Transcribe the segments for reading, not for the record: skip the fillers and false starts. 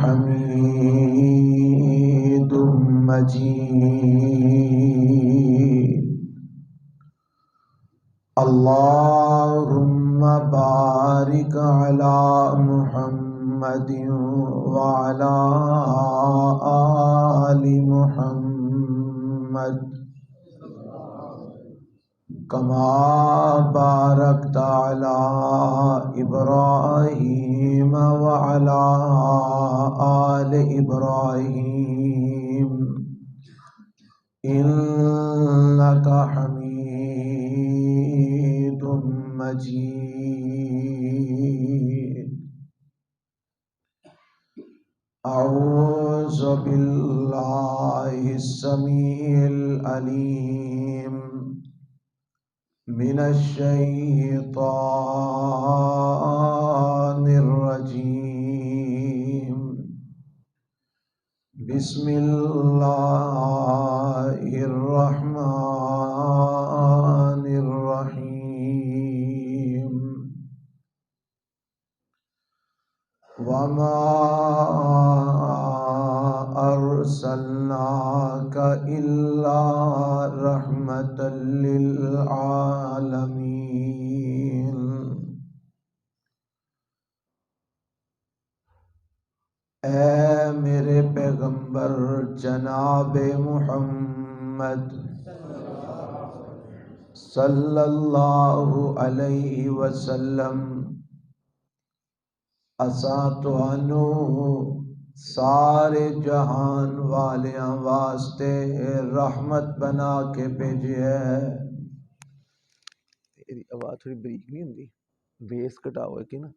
حميد مجيد اللهم بارك على محمد وعلى آل محمد كما باركت على إبراهيم وعلى آل إبراهيم إنك حميد مجيد أعوذ بالله السميع العليم من الشيطان الرجيم بسم الله الرحمن الرحيم وما أرسلناك إلا رحمة للعالمين اے میرے پیغمبر جناب محمد صلی اللہ علیہ وسلم اساں تانوں سارے جہان والیاں واسطے رحمت بنا کے بھیجیا ہے۔ تیری آواز تھوڑی بریک نہیں ہوندی، بیس کٹاؤ ہے کہ نا؟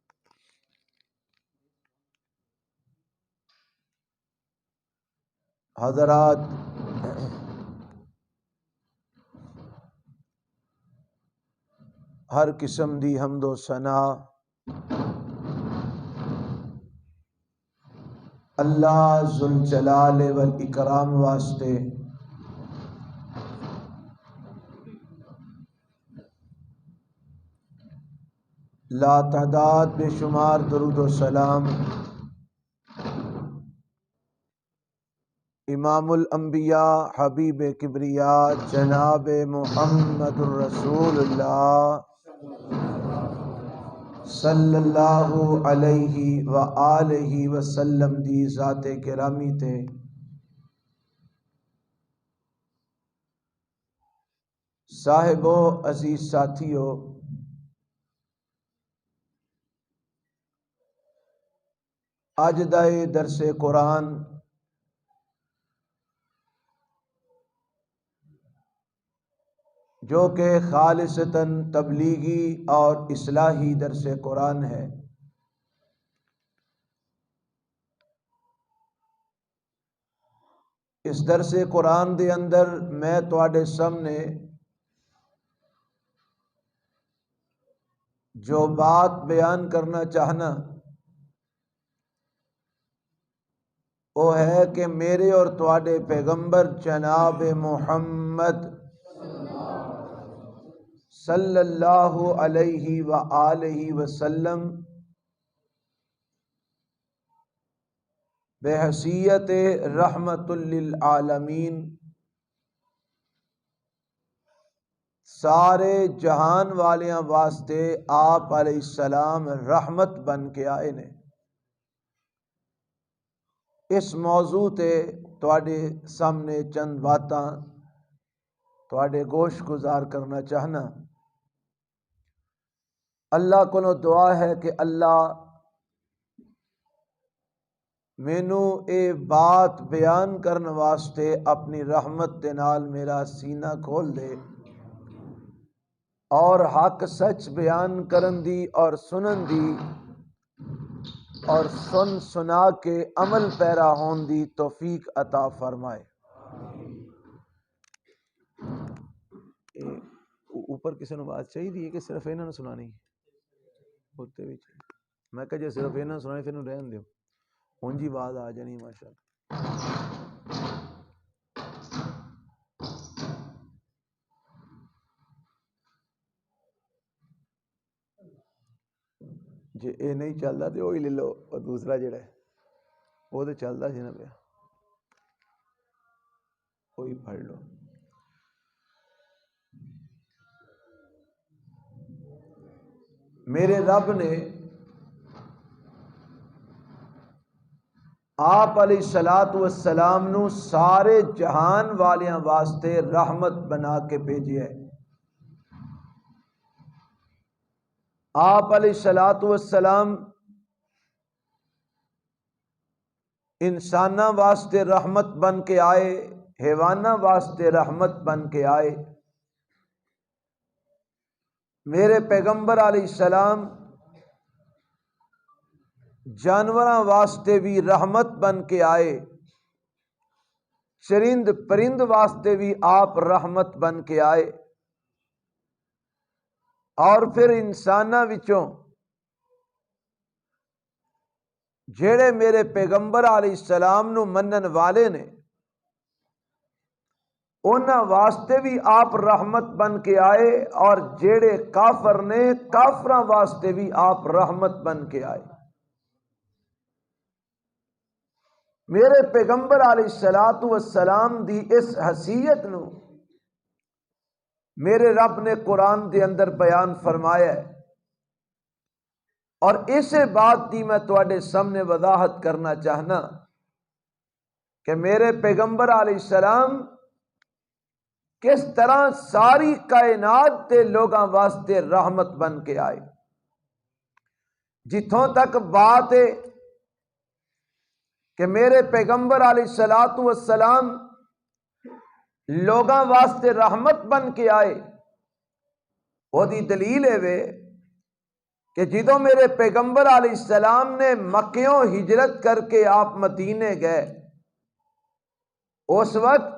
حضرات، ہر قسم دی حمد و ثنا اللہ ذوالجلال والاکرام واسطے، لا تعداد بے شمار درود و سلام امام الانبیاء حبیب کبریا جناب محمد الرسول اللہ صلی اللہ علیہ وآلہ وسلم دی ذات گرامی تے صاحبو عزیز ساتھیو، اج دا اے درس قرآن جو کہ خالصتاً تبلیغی اور اصلاحی درس قرآن ہے، اس درس قرآن دے اندر میں تواڈے سامنے جو بات بیان کرنا چاہنا وہ ہے کہ میرے اور تواڈے پیغمبر جناب محمد صلی اللہ علیہ وآلہ وسلم بحیثیت رحمت للعالمین سارے جہان والیاں واسطے آپ علیہ السلام رحمت بن کے آئے نے۔ اس موضوع تے تواڈے سامنے چند باتاں تواڈے گوش گزار کرنا چاہنا۔ اللہ کو دعا ہے کہ اللہ مینو اے بات بیان کرن واسطے اپنی رحمت دے نال میرا سینہ کھول دے اور حق سچ بیان کرن دی اور سنن دی اور سن سنا کے عمل پیرا ہون دی توفیق عطا فرمائے۔ اوپر کسی نے بات چاہیے کہ صرف انہوں نے سنانی میں کہ جی صرف انہوں نے سنانی پھر رہن دیو، ہوں جی آواز آ جانی ماشاء اللہ۔ جی اے نہیں چلتا تو وہی لے لو اور دوسرا جڑا ہے وہ تو چلتا سی نا پیا، کوئی پڑھ لو۔ میرے رب نے آپ علیہ الصلوۃ والسلام نو سارے جہان والیاں واسطے رحمت بنا کے بھیجیا ہے۔ آپ علیہ الصلوۃ والسلام انساناں واسطے رحمت بن کے آئے، حیواناں واسطے رحمت بن کے آئے۔ میرے پیغمبر علیہ السلام جانوراں واسطے بھی رحمت بن کے آئے، چرند پرند واسطے بھی آپ رحمت بن کے آئے، اور پھر انساناں وچوں جڑے میرے پیغمبر علیہ السلام نو منن والے نے انہاں واسطے بھی آپ رحمت بن کے آئے، اور جڑے کافر نے کافراں واسطے بھی آپ رحمت بن کے آئے۔ میرے پیغمبر علیہ الصلوۃ والسلام دی اس حیثیت نو میرے رب نے قرآن دے اندر بیان فرمایا ہے، اور اسے بات دی میں تواڈے سامنے وضاحت کرنا چاہنا کہ میرے پیغمبر علیہ السلام کس طرح ساری کائنات کے لوگاں واسطے رحمت بن کے آئے۔ جتھوں تک بات ہے کہ میرے پیغمبر علیہ الصلوۃ والسلام لوگاں واسطے رحمت بن کے آئے، وہ دی دلیل ہے وے کہ جدوں میرے پیغمبر علیہ السلام نے مکیوں ہجرت کر کے آپ مدینے گئے، اس وقت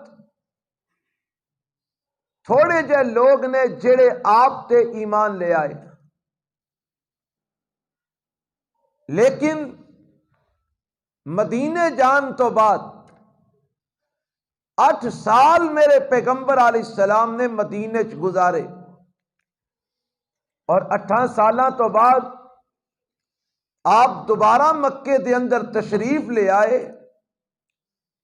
تھوڑے جے لوگ نے جڑے آپ تے ایمان لے آئے، لیکن مدینے جان تو بعد 8 سال میرے پیغمبر علیہ السلام نے مدینے چ گزارے، اور 8 سالاں تو بعد آپ دوبارہ مکے دے اندر تشریف لے آئے،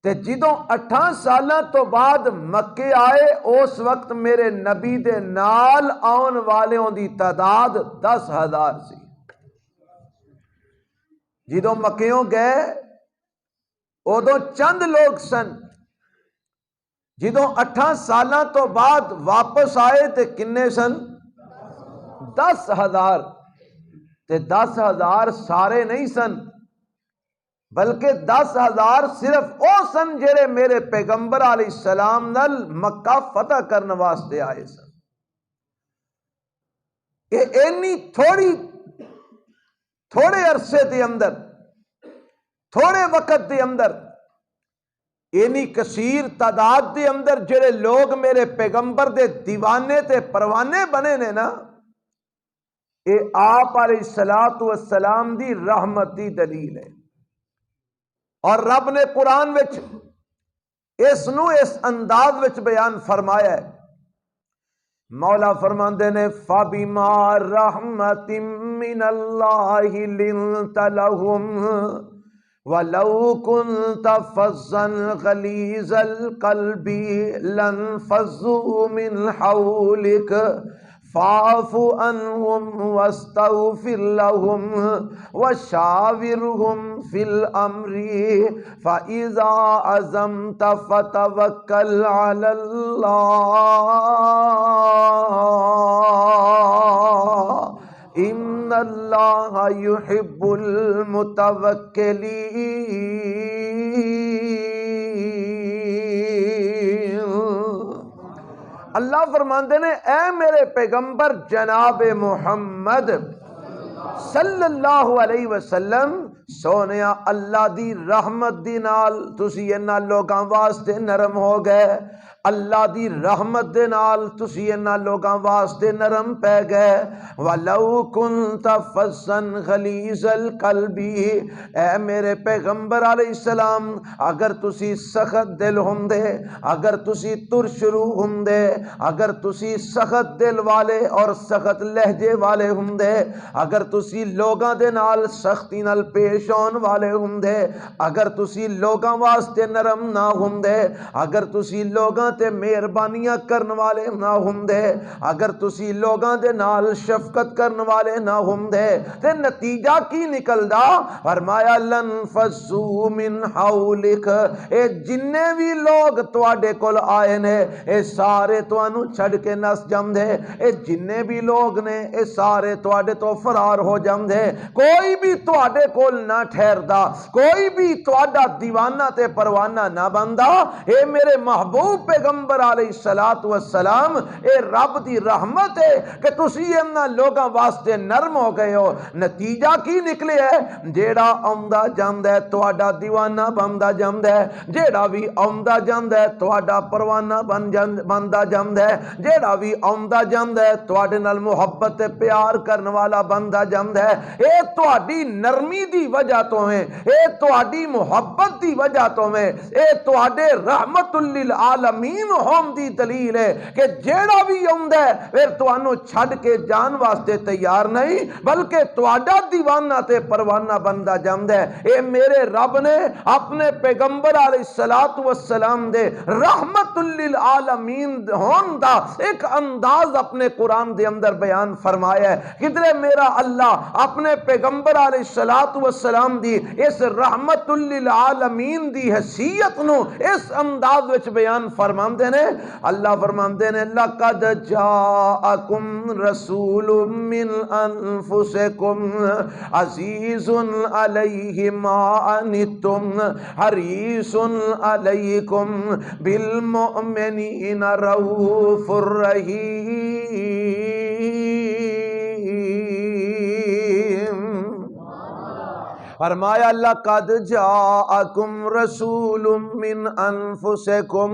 تے جدوں 8 سالاں تو بعد مکے آئے اس وقت میرے نبی دے نال آن والیوں دی تعداد 10,000 سی۔ جدوں مکیوں گئے ادوں چند لوگ سن، جدوں 8 سالاں تو بعد واپس آئے تے کنے سن؟ 10,000۔ تے 10,000 سارے نہیں سن، بلکہ 10,000 صرف او سن جڑے میرے پیغمبر علیہ السلام نال مکہ فتح کرنے واسطے آئے سن۔ یہ اینی تھوڑے عرصے دے اندر، تھوڑے وقت دے اندر، اینی کثیر تعداد دے اندر جڑے لوگ میرے پیغمبر دے دیوانے تے پروانے بنے نے نا، اے آپ علیہ الصلوۃ والسلام دی رحمت دی دلیل ہے۔ اور رب نے قرآن وچ اس نو اس انداز وچ بیان فرمایا ہے۔ مولا فرماندے نے فَبِمَا رَحْمَةٍ مِّنَ اللَّهِ لِنْتَ لَهُمْ وَلَوْ كُنْتَ فَظًّا غَلِيظَ الْقَلْبِ لَانفَضُّوا مِنْ حَوْلِكَ فَاعْفُ عَنْهُمْ وَاسْتَغْفِرْ لَهُمْ وَشَاوِرْهُمْ فِي الْأَمْرِ فَإِذَا عَزَمْتَ فَتَوَكَّلْ عَلَى اللَّهِ إِنَّ اللَّهَ يُحِبُّ الْمُتَوَكِّلِينَ۔ اللہ فرماندے نے اے میرے پیغمبر جناب محمد صلی اللہ علیہ وسلم، سونیا اللہ دی رحمت دی نال تسی انہاں لوگاں واسطے نرم ہو گئے، اللہ دی رحمت دے نال تسی انہاں لوگاں واسطے نرم پہ گئے. وَلَوْ كُنْتَ فَظًّا غَلِيظَ الْقَلْبِ، اے میرے پیغمبر علیہ السلام اگر تسی سخت دل ہوندے، اگر تسی ترشرو ہوندے، اگر تسی سخت دل والے اور سخت لہجے والے ہوندے، اگر تسی لوگاں دے نال سختی نال پیش آن والے ہوندے، اگر تسی لوگاں واسطے نرم نہ ہوندے، اگر تسی لوگاں تے مہربانیاں کرن والے نہ ہوندے، اگر تسی لوگاں دے نال شفقت کرن والے نہ ہوندے، تے نتیجہ کی نکلدا؟ فرمایا لن فضوا من حولک، اے جننے بھی لوگ تواڈے کول آئے نے اے سارے تانوں چھڈ کے نس جاندے، اے جننے بھی لوگ نے اے سارے تواڈے تو فرار ہو جاندے، کوئی بھی تواڈے کول نہ ٹھہردا، کوئی بھی تواڈا دیوانہ تے پروانہ نہ بندا. اے میرے محبوب پیغمبر علیہ الصلوۃ والسلام، اے رب دی رحمت ہے کہ تسی انہاں لوگاں واسطے نرم ہو گئے ہو. نتیجہ کی نکلے ہے؟ جیڑا آندا جاندا ہے تواڈا دیوانہ بندا جاندا ہے، جیڑا بھی آندا جاندا ہے تواڈا پروانہ بندا جاندا ہے، جیڑا بھی آندا جاندا ہے تواڈے نال محبت تے پیار کرن والا بندا جاندا ہے. اے تواڈی نرمی دی وجہ تو ہے، اے تواڈی محبت دی وجہ تو ہے، اے تواڈے رحمت للعالمین ہون دی دلیل ہے کہ جیڑا بھی آندا ہے پھر تانوں چھڈ کے جان واسطے تیار نہیں بلکہ تواڈا دیوانہ تے پروانہ بندا جاندا ہے. اے میرے رب نے اپنے پیغمبر علیہ الصلوۃ والسلام دے رحمت للعالمین ہون دا ایک انداز اپنے قرآن دے اندر بیان فرمایا ہے. کدھر میرا اللہ اپنے پیغمبر علیہ الصلوۃ والسلام دی اس رحمت للعالمین دی حیثیت نو اس انداز وچ بیان فرماندے نے. اللہ فرماندے نے لقد جاءکم رسول من انفسکم عزیز علیہ ما عنتم حریص علیکم بالمؤمنین رؤوف الرحیم. فرمایا لقد جاءکم رسول من انفسکم،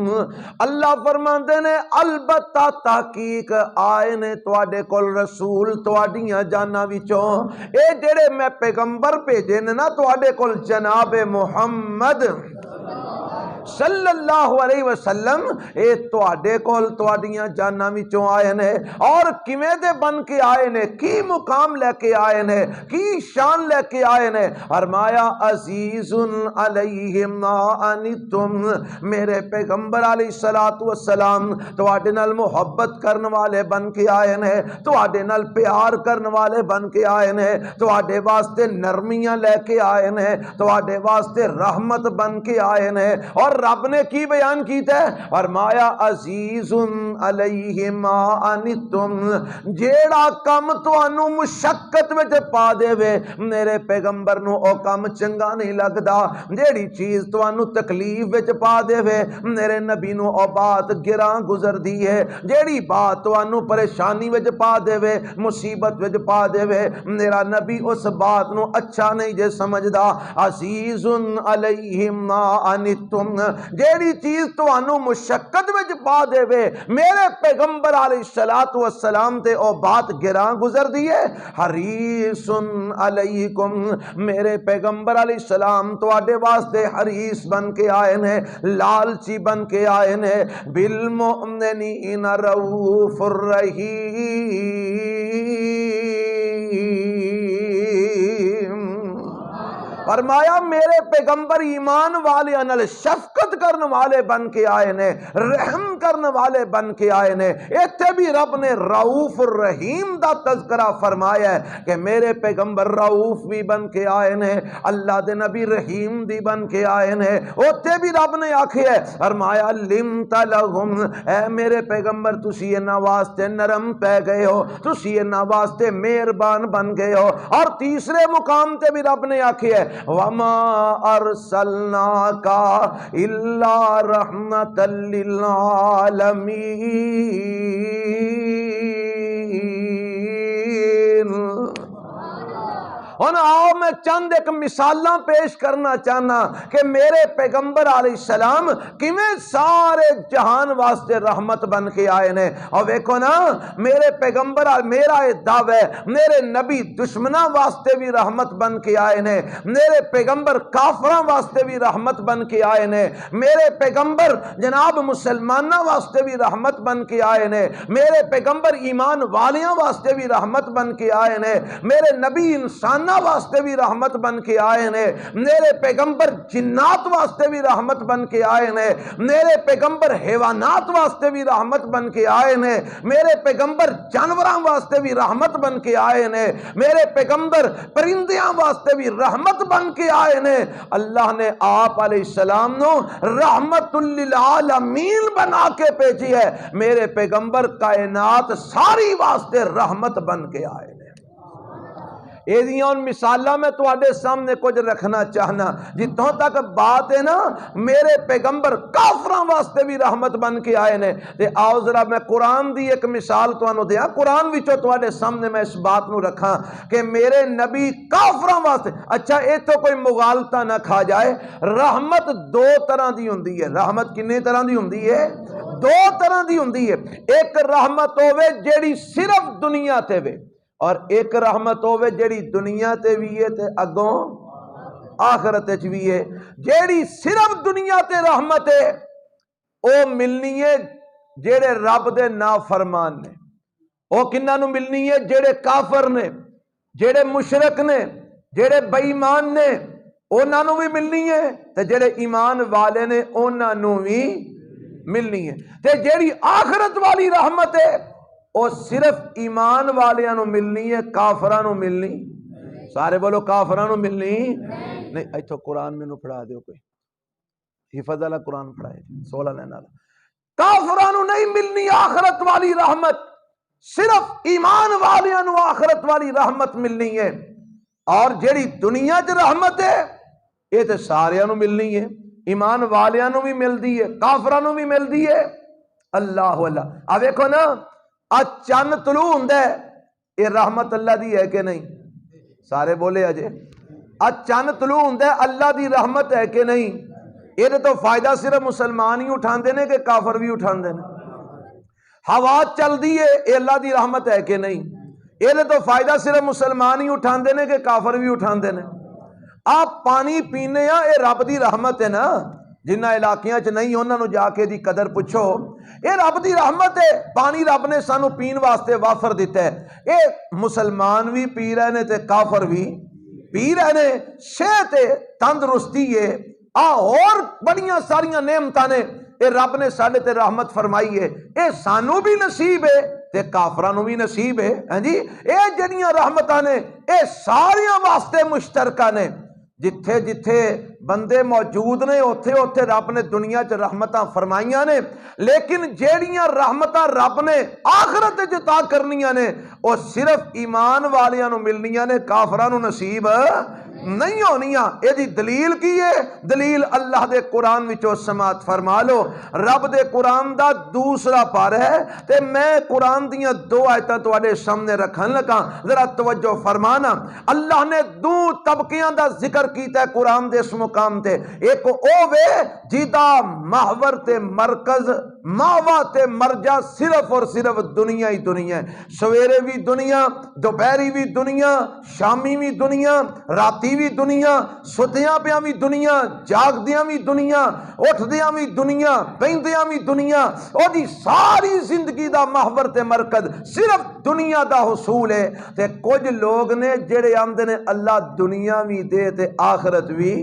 اللہ فرماندے نے البتہ تحقیق آئے نے تواڈے کول رسول تواڈیاں جاناں وچوں. اے جڑے میں پیغمبر بھیجے نے نا تواڈے کول جناب محمد صلی اللہ علیہ وسلم، اے تواڈے کول تواڈیاں جاناں وچوں آئے نے. اور کیویں دے بن کے آئے نے، کی مقام لے کے آئے نے، کی شان لے کے آئے نے؟ فرمایا عزیز علیہ ما عنتم، میرے پیغمبر علیہ الصلوۃ والسلام تواڈے نال محبت کرن والے بن کے آئے نے، تواڈے نال پیار کرن والے بن کے آئے نے، تواڈے واسطے نرمیاں لے کے آئے نے، تواڈے واسطے رحمت بن کے آئے نے. اور رب نے کی بیان کیتا ہے؟ فرمایا عزیز علیہ ما عنتم، جیڑا کم تانوں مشقت وچ پا دے وے میرے پیغمبر نو او کم چنگا نہیں لگدا. جیڑی چیز تانوں تکلیف وچ پا دے وے میرے نبی نو او بات گراں گزردی ہے. جیڑی بات تانوں پریشانی وچ پا دے وے، مصیبت وچ پا دے وے، میرا نبی اس بات نو اچھا نہیں جے سمجھدا. عزیز علیہ ما عنتم، جیڑی چیز تانوں مشقت وچ پا دے وے میرے پیغمبر علیہ الصلوۃ والسلام تے او بات گراں گزردی ہے. حریص علیکم، میرے پیغمبر علیہ السلام تواڈے واسطے حریص بن کے آئے نے، لالچی بن کے آئے نے. بالمؤمنین رؤوف الرحیم، فرمایا میرے پیغمبر ایمان والے انل شفقت کرنے والے بن کے آئے نے، رحم کرنے والے بن کے آئے نے. ایتھے بھی رب نے رؤوف الرحیم دا تذکرہ فرمایا ہے کہ میرے پیغمبر رؤوف بھی بن کے آئے نے، اللہ دے نبی رحیم بھی بن کے آئے نے. اوتھے بھی رب نے آکھیا ہے، فرمایا لمت لہم، اے میرے پیغمبر تسی انہاں واسطے نرم پہ گئے ہو، تسی انہاں واسطے مہربان بن گئے ہو. اور تیسرے مقام تے بھی رب نے آکھیا ہے وَمَا أَرْسَلْنَاكَ إِلَّا رَحْمَةً لِّلْعَالَمِينَ. ہن آؤ میں چند ایک مثالاں پیش کرنا چاہنا کہ میرے پیغمبر علیہ السلام کیویں سارے جہان واسطے رحمت بن کے آئے نے. اور ویکھو نا میرے پیغمبر میرا یہ دعویٰ ہے میرے نبی دشمناں واسطے بھی رحمت بن کے آئے نے, میرے پیغمبر کافراں واسطے بھی رحمت بن کے آئے نے, میرے پیغمبر جناب مسلماناں واسطے بھی رحمت بن کے آئے نے, میرے پیغمبر ایمان والیاں واسطے بھی رحمت بن کے آئے نے, میرے نبی انساناں واسطے بھی رحمت بن کے آئے نے, میرے پیغمبر جنات واسطے بھی رحمت بن کے آئے نے, میرے پیغمبر حیوانات واسطے بھی رحمت بن کے آئے نے, میرے پیغمبر جانوراں واسطے بھی رحمت بن کے آئے نے, میرے پیغمبر پرندیاں واسطے بھی رحمت بن کے آئے نے. اللہ نے آپ علیہ السلام نو رحمت للعالمین بنا کے بھیجی ہے. میرے پیغمبر کائنات ساری واسطے رحمت بن کے آئے نے. یہ مثالاں میں تواڈے سامنے کچھ رکھنا چاہنا جتوں تک بات ہے نا میرے پیغمبر کافراں واسطے بھی رحمت بن کے آئے نے. تے آؤ ذرا میں قرآن دی ایک مثال تانوں دیاں, قرآن وچوں تواڈے سامنے میں اس بات نو رکھاں کہ میرے نبی کافراں واسطے. اچھا اے تو کوئی مغالطہ نہ کھا جائے, رحمت دو طرح دی ہوندی ہے. رحمت کتنی طرح دی ہوندی ہے؟ دو طرح دی ہوندی ہے. ایک رحمت ہوے جیڑی صرف دنیا تے وے, اور ایک رحمت ہوے جیڑی دنیا تے بھی ہے تے اگوں آخرت وچ بھی ہے. جیڑی صرف دنیا تے رحمت ہے او ملنی ہے جیڑے رب دے نافرمان نے. او کنہاں نو ملنی ہے؟ جیڑے کافر نے, جیڑے مشرک نے, جیڑے بے ایمان نے, انہاں نو بھی ملنی ہے, تے جیڑے ایمان والے نے انہاں نو بھی ملنی ہے. تے جیڑی آخرت والی رحمت ہے او صرف ایمان والیاں نو ملنی ہے, کافراں نو ملنی. سارے بولو کافراں نو ملنی نہیں. ایتھوں قرآن مینوں پڑھا دیو, کوئی حفظ والا قرآن پڑھائے 16 لائن والا. کافراں نو نہیں ملنی آخرت والی رحمت, صرف ایمان والیاں نو آخرت والی رحمت ملنی ہے. اور جیڑی دنیا چ رحمت ہے یہ تے ساریاں نو ملنی ہے, ایمان والیاں نو بھی ملدی ہے, کافراں نو بھی ملدی ہے. اللہ اللہ. آ ویکھو نا آج چند طلوع ہوندا ہے, یہ رحمت اللہ دی ہے کہ نہیں؟ سارے بولے اجے آج چند طلوع ہوندا ہے, اللہ دی رحمت ہے کہ نہیں؟ یہ تو فائدہ صرف مسلمان ہی اٹھاندے نے کہ کافر بھی اٹھاندے نے؟ ہوا چل دی ہے, یہ اللہ دی رحمت ہے کہ نہیں؟ یہ تو فائدہ صرف مسلمان ہی اٹھاندے نے کہ کافر بھی اٹھاندے نے؟ آپ پانی پینے ہاں یہ رب دی رحمت ہے نا. جنہ علاقیاں چ نہیں انہاں نو جا کے دی قدر پوچھو, یہ رب دی رحمت ہے. پانی رب نے سانو پین واسطے وافر دیتا ہے. یہ مسلمان بھی پی رہے نے تے کافر بھی پی رہے نے. صحت ہے, تندرستی ہے, اور بڑیاں ساریاں نعمتاں نے اے رب نے ساڈے تے رحمت فرمائی ہے. اے سانو بھی نصیب ہے تے کافراں نو بھی نصیب ہے. ہاں جی, اے جڑیاں رحمتاں نے اے ساریاں واسطے مشترکہ نے. جتھے جتھے بندے موجود نے اوتھے اوتھے رب نے دنیا چ رحمتاں فرمائیاں نے. لیکن جیڑیاں رحمتاں رب نے آخرت وچ عطا کرنیاں نے او صرف ایمان والیاں نو ملنیاں نے, کافراں نو نصیب نہیں ہونیاں. اے دی دلیل کی ہے؟ دلیل اللہ دے قرآن وچوں سماعت فرما لو. رب دے قرآن دا دوسرا پارہ ہے تے میں قرآن دیاں دو آیتاں تواڈے سامنے رکھن لگا, ذرا توجہ فرمانا. اللہ نے دو طبقیاں دا ذکر کیتا ہے قرآن دے اس مقام تے. ایک او وے جیدا محور تے مرکز ماوا تے مرجع صرف اور صرف دنیا ہی دنیا ہے. سویرے بھی دنیا, دوپہری بھی دنیا, شامی بھی دنیا, راتی بھی دنیا, ستیاں پیاں بھی دنیا, جاگدیاں بھی دنیا, اٹھدیاں بھی دنیا, بیندیاں بھی دنیا. او دی ساری زندگی دا محور تے مرکز صرف دنیا دا حصول ہے. تے کچھ لوگ نے جڑے آندے نے اللہ دنیا بھی دے تے آخرت بھی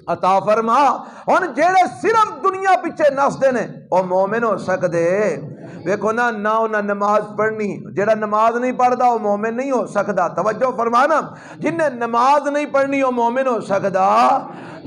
عطا فرما. ہن جڑے صرف دنیا پیچھے نسدے نے او مومن ہو سکدے؟ ویکھو نا, نہ انہاں نماز پڑھنی, جڑا نماز نہیں پڑھدا وہ مومن نہیں ہو سکدا. توجہ فرمانا, جن نے نماز نہیں پڑھنی وہ مومن ہو سکدا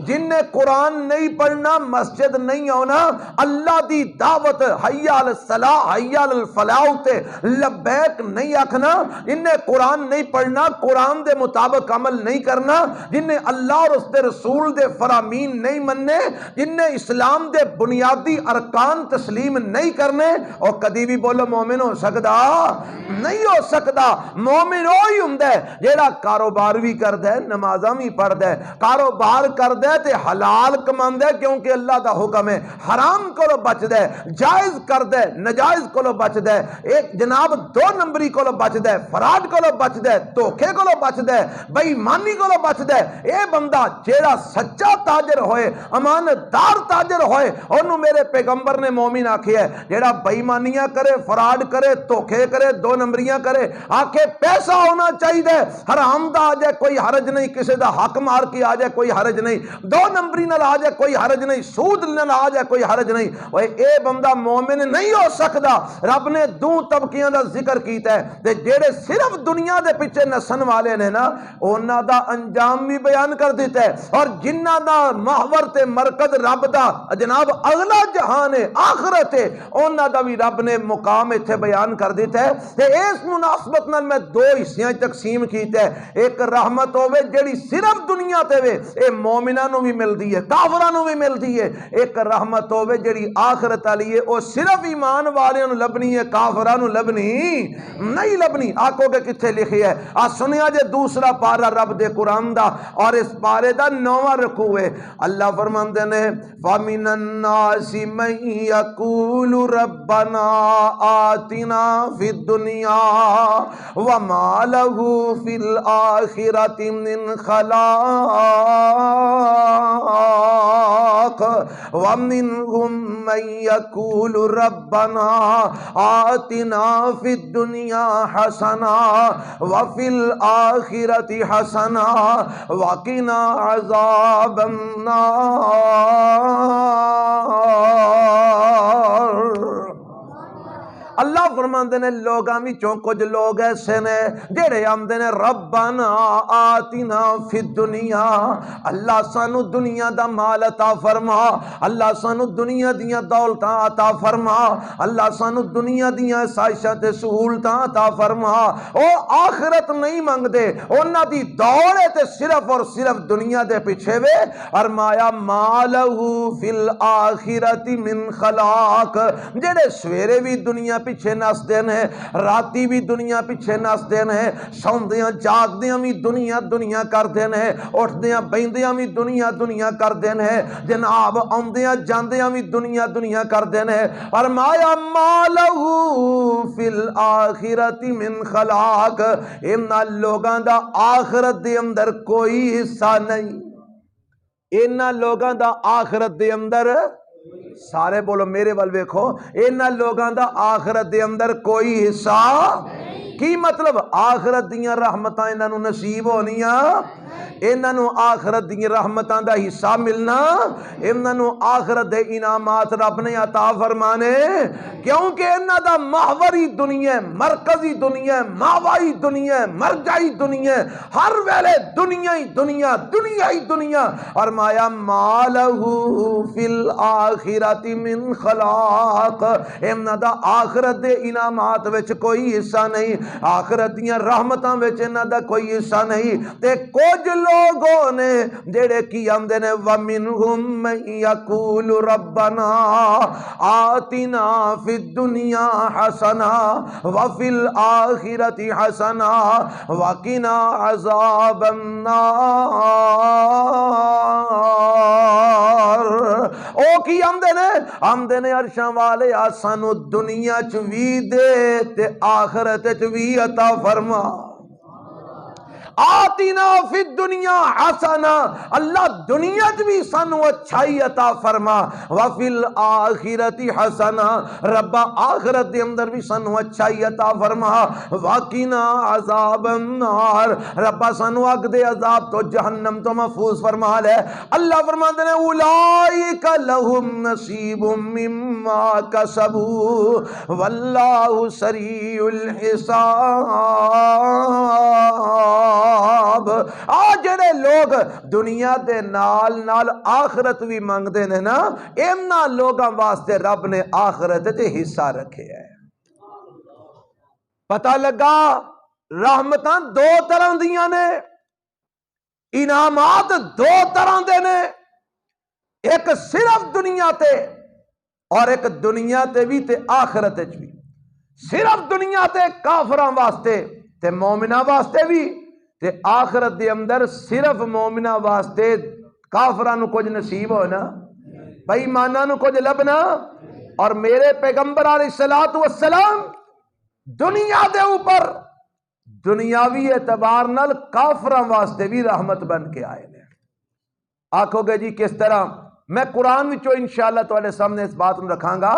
جن نے قرآن نہیں پڑھنا مسجد نہیں آنا، اللہ دی دعوت حی علی الصلاح حی علی الفلاح تے لبیک نہیں آکھنا، جن نے قرآن نہیں پڑھنا، قرآن دے مطابق عمل نہیں کرنا، جن نے اللہ اور اس دے رسول دے فرامین نہیں مننے، جن نے اسلام دے بنیادی ارکان تسلیم نہیں کرنے، اور کدی بھی بولو مومن ہو سکتا نہیں ہو سکتا۔ مومن وہی ہوندا ہے جیڑا کاروبار بھی کردا ہے، نمازاں بھی پڑھدا ہے، کاروبار کردا ہے تے حلال کماندا ہے کیونکہ اللہ دا حکم ہے، حرام کولو بچدا ہے، جائز کردا ہے، ناجائز کولو بچدا ہے، ایک جناب دو نمبری کولو بچدا ہے، فراڈ کولو بچدا ہے، دھوکے کولو بچدا ہے، بے ایمانی کولو بچدا ہے۔ اے بندہ جیڑا سچا تاجر ہوئے، امانت دار تاجر ہوئے، انہوں میرے پیغمبر نے مومن آکھیا ہے۔ جیڑا بے ایمانیاں کرے، فراڈ کرے، دھوکے کرے، دو نمبریاں کرے، آکھے پیسہ ہونا چاہیے، حرام دا آ جائے کوئی حرج نہیں، کسی دا حق مار کے آ جائے کوئی حرج نہیں، دو نمبری نال آ جائے کوئی حرج نہیں، سود نال آ جائے کوئی حرج نہیں۔ وہ اے بندہ مومن نہیں ہو سکتا۔ رب نے دو طبقیاں دا ذکر کیتا ہے تے جیڑے صرف دنیا دے پیچھے نسن والے نے نا، انہاں دا انجام بھی بیان کر دیتا ہے، اور جنہاں دا محور تے مرکز رب دا جناب اگلا جہان ہے، آخرت ہے، انہاں دا بھی رب نے مقام ایتھے بیان کر دیتا ہے۔ تے اس مناسبت نال میں دو حصیاں تقسیم کیتا ہے، ایک رحمت ہوے جیڑی صرف دنیا تے وے، اے مومناں نو بھی ملدی ہے، کافراں نو بھی ملدی ہے، ایک رحمت ہوے جیڑی آخرت والی ہے، او صرف ایمان والیاں نو لبنی ہے، کافراں نو لبنی نہیں لبنی۔ آکھو کہ کتھے لکھی ہے؟ آ سنیا جے دوسرا پارا رب دے قرآن دا، اور اس پارے دا 9واں رکوع ہے۔ اللہ فرماندے نے فَمِنَ النَّاسِ مَن يَقُولُ رَبَّنَا آتِنَا فِي الدُّنْيَا وَمَا لَهُ فِي الْآخِرَةِ مِنْ خَلَاقٍ وَمِنْهُمْ مَن يَقُولُ رَبَّنَا آتِنَا فِي الدُّنْيَا حَسَنَةً وَفِي الْآخِرَةِ حَسَنَةً وَقِنَا عَذَابَ النَّارِ۔ اللہ فرماندے نے لوگاں وچوں کچھ لوگ ایسے نے جڑے آندے نے ربنا آتنا فی الدنیا، اللہ سانو دنیا دا مال عطا فرما، اللہ سانو دنیا دیاں دولتاں عطا فرما، اللہ سانو دنیا دیاں عیشاں تے سہولتاں عطا فرما۔ او آخرت نہیں منگدے، انہاں دی دوڑ تے صرف اور صرف دنیا دے پیچھے وے۔ فرمایا مالہ فی الآخرۃ من خلاق، جڑے سویرے بھی دنیا پیچھے نسدے نے، راتی بھی دنیا پیچھے نسدے نے، سوندیاں جاگدیاں بھی دنیا دنیا کردے نے، اٹھدیاں بیندیاں بھی دنیا دنیا کردے نے، جناب آندیاں جاندیاں بھی دنیا دنیا کردے نے۔ فرمایا مالہ فی الآخرۃ من خلاق، انہاں لوگاں دا آخرت دے اندر کوئی حصہ نہیں، انہاں لوگاں دا آخرت دے اندر، سارے بولو میرے ول ویکھو، انہاں لوگاں دا آخرت دے اندر کوئی حصہ کی مطلب؟ آخرت دیاں رحمتاں انہاں نو نصیب ہونیاں، انہاں نو آخرت دیاں رحمتاں دا حصہ ملنا، انہاں نو آخرت دے انعامات رب نے عطا فرمانے، کیونکہ انہاں دا محوری دنیا، مرکزی دنیا، ماوائی دنیا، مرجعی دنیا، ہر ویلے دنیا ہی دنیا، دنیا ہی دنیا۔ فرمایا مالہ فی الآخرۃ من خلاق، انہاں دا آخرت دے انعامات وچ کوئی حصہ نہیں، آخرت دیاں رحمتاں وچ انہاں دا کوئی حصہ نہیں۔ تے کچھ لوگوں نے جڑے کی آندے نے وَمِنْهُمْ مَن يَقُولُ رَبَّنَا آتِنَا فِي الدُّنْيَا حَسَنَةً وَفِي الْآخِرَةِ حَسَنَةً وَقِنَا عَذَابَ النَّارِ۔ او کی آمدے نے عرشاں والے سانو دنیا چ وی دے تے آخرت چ وی عطا فرما۔ آتینا فی الدنیا حسنا، اللہ دنیا چ بھی سانو اچھائی عطا فرما، وفی الآخرۃ حسنا، ربا آخرت دے اندر بھی سانو اچھائی عطا فرما، وقنا عذاب النار، ربا سانو اگ دے عذاب تو جہنم تو محفوظ فرما لے۔ اللہ فرماتے ہیں اولئک لہم نصیب مما کسبوا واللہ سریع الحساب۔ ثواب جڑے لوگ دنیا دے نال نال آخرت بھی منگتے ہیں نا انہاں لوگاں واسطے رب نے آخرت تے حصہ رکھے ہے پتہ لگا رحمتاں دو طرح دیاں نے انعامات دو طرح دے نے ایک صرف دنیا تے اور ایک دنیا تے بھی تے آخرت وچ بھی صرف دنیا تے کافراں واسطے تے مومناں واسطے بھی تے آخرت دے اندر صرف مومناں واسطے کافراں نو کچھ نصیب ہونا بے ایماناں نو کچھ لبنا اور میرے پیغمبر علیہ الصلوۃ والسلام دنیا دے اوپر دنیاوی اعتبار نال کافراں واسطے بھی رحمت بن کے آئے نے آکھو گے جی کس طرح میں قرآن وچوں انشاءاللہ تواڈے سامنے اس بات نو رکھاں گا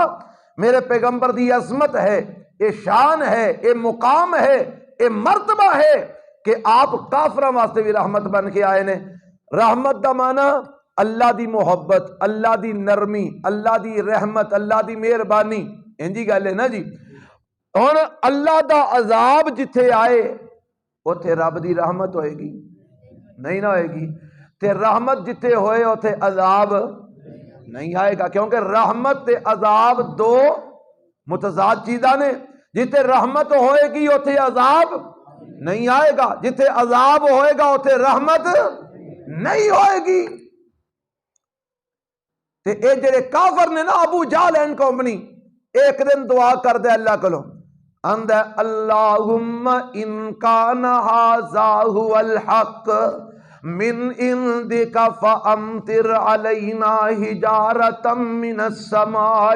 میرے پیغمبر دی عظمت ہے یہ شان ہے یہ مقام ہے یہ مرتبہ ہے کہ آپ کافراں واسطے بھی رحمت بن کے آئے نے رحمت دا معنی اللہ دی محبت اللہ دی نرمی اللہ دی رحمت اللہ دی مہربانی انجی گل ہے نا جی ہن اللہ دا عذاب جتھے آئے اوتھے رب دی رحمت ہوئے گی نہیں نہ ہوئے گی تے رحمت جتھے ہوئے اوتھے عذاب نہیں آئے گا کیونکہ رحمت تے عذاب دو متضاد چیزاں نے جتھے رحمت ہوئے گی اوتھے عذاب نہیں آئے گا جتھے عذاب ہوئے گا اوتھے رحمت نہیں ہوئے گی تے اے جڑے کافر نے نا ابو جہل اینڈ کمپنی ایک دن دعا کر دے اللہ کولو اندے اللہم ان کان ھذا ھو الحق من عندک فامطر علینا حجارۃ من السماء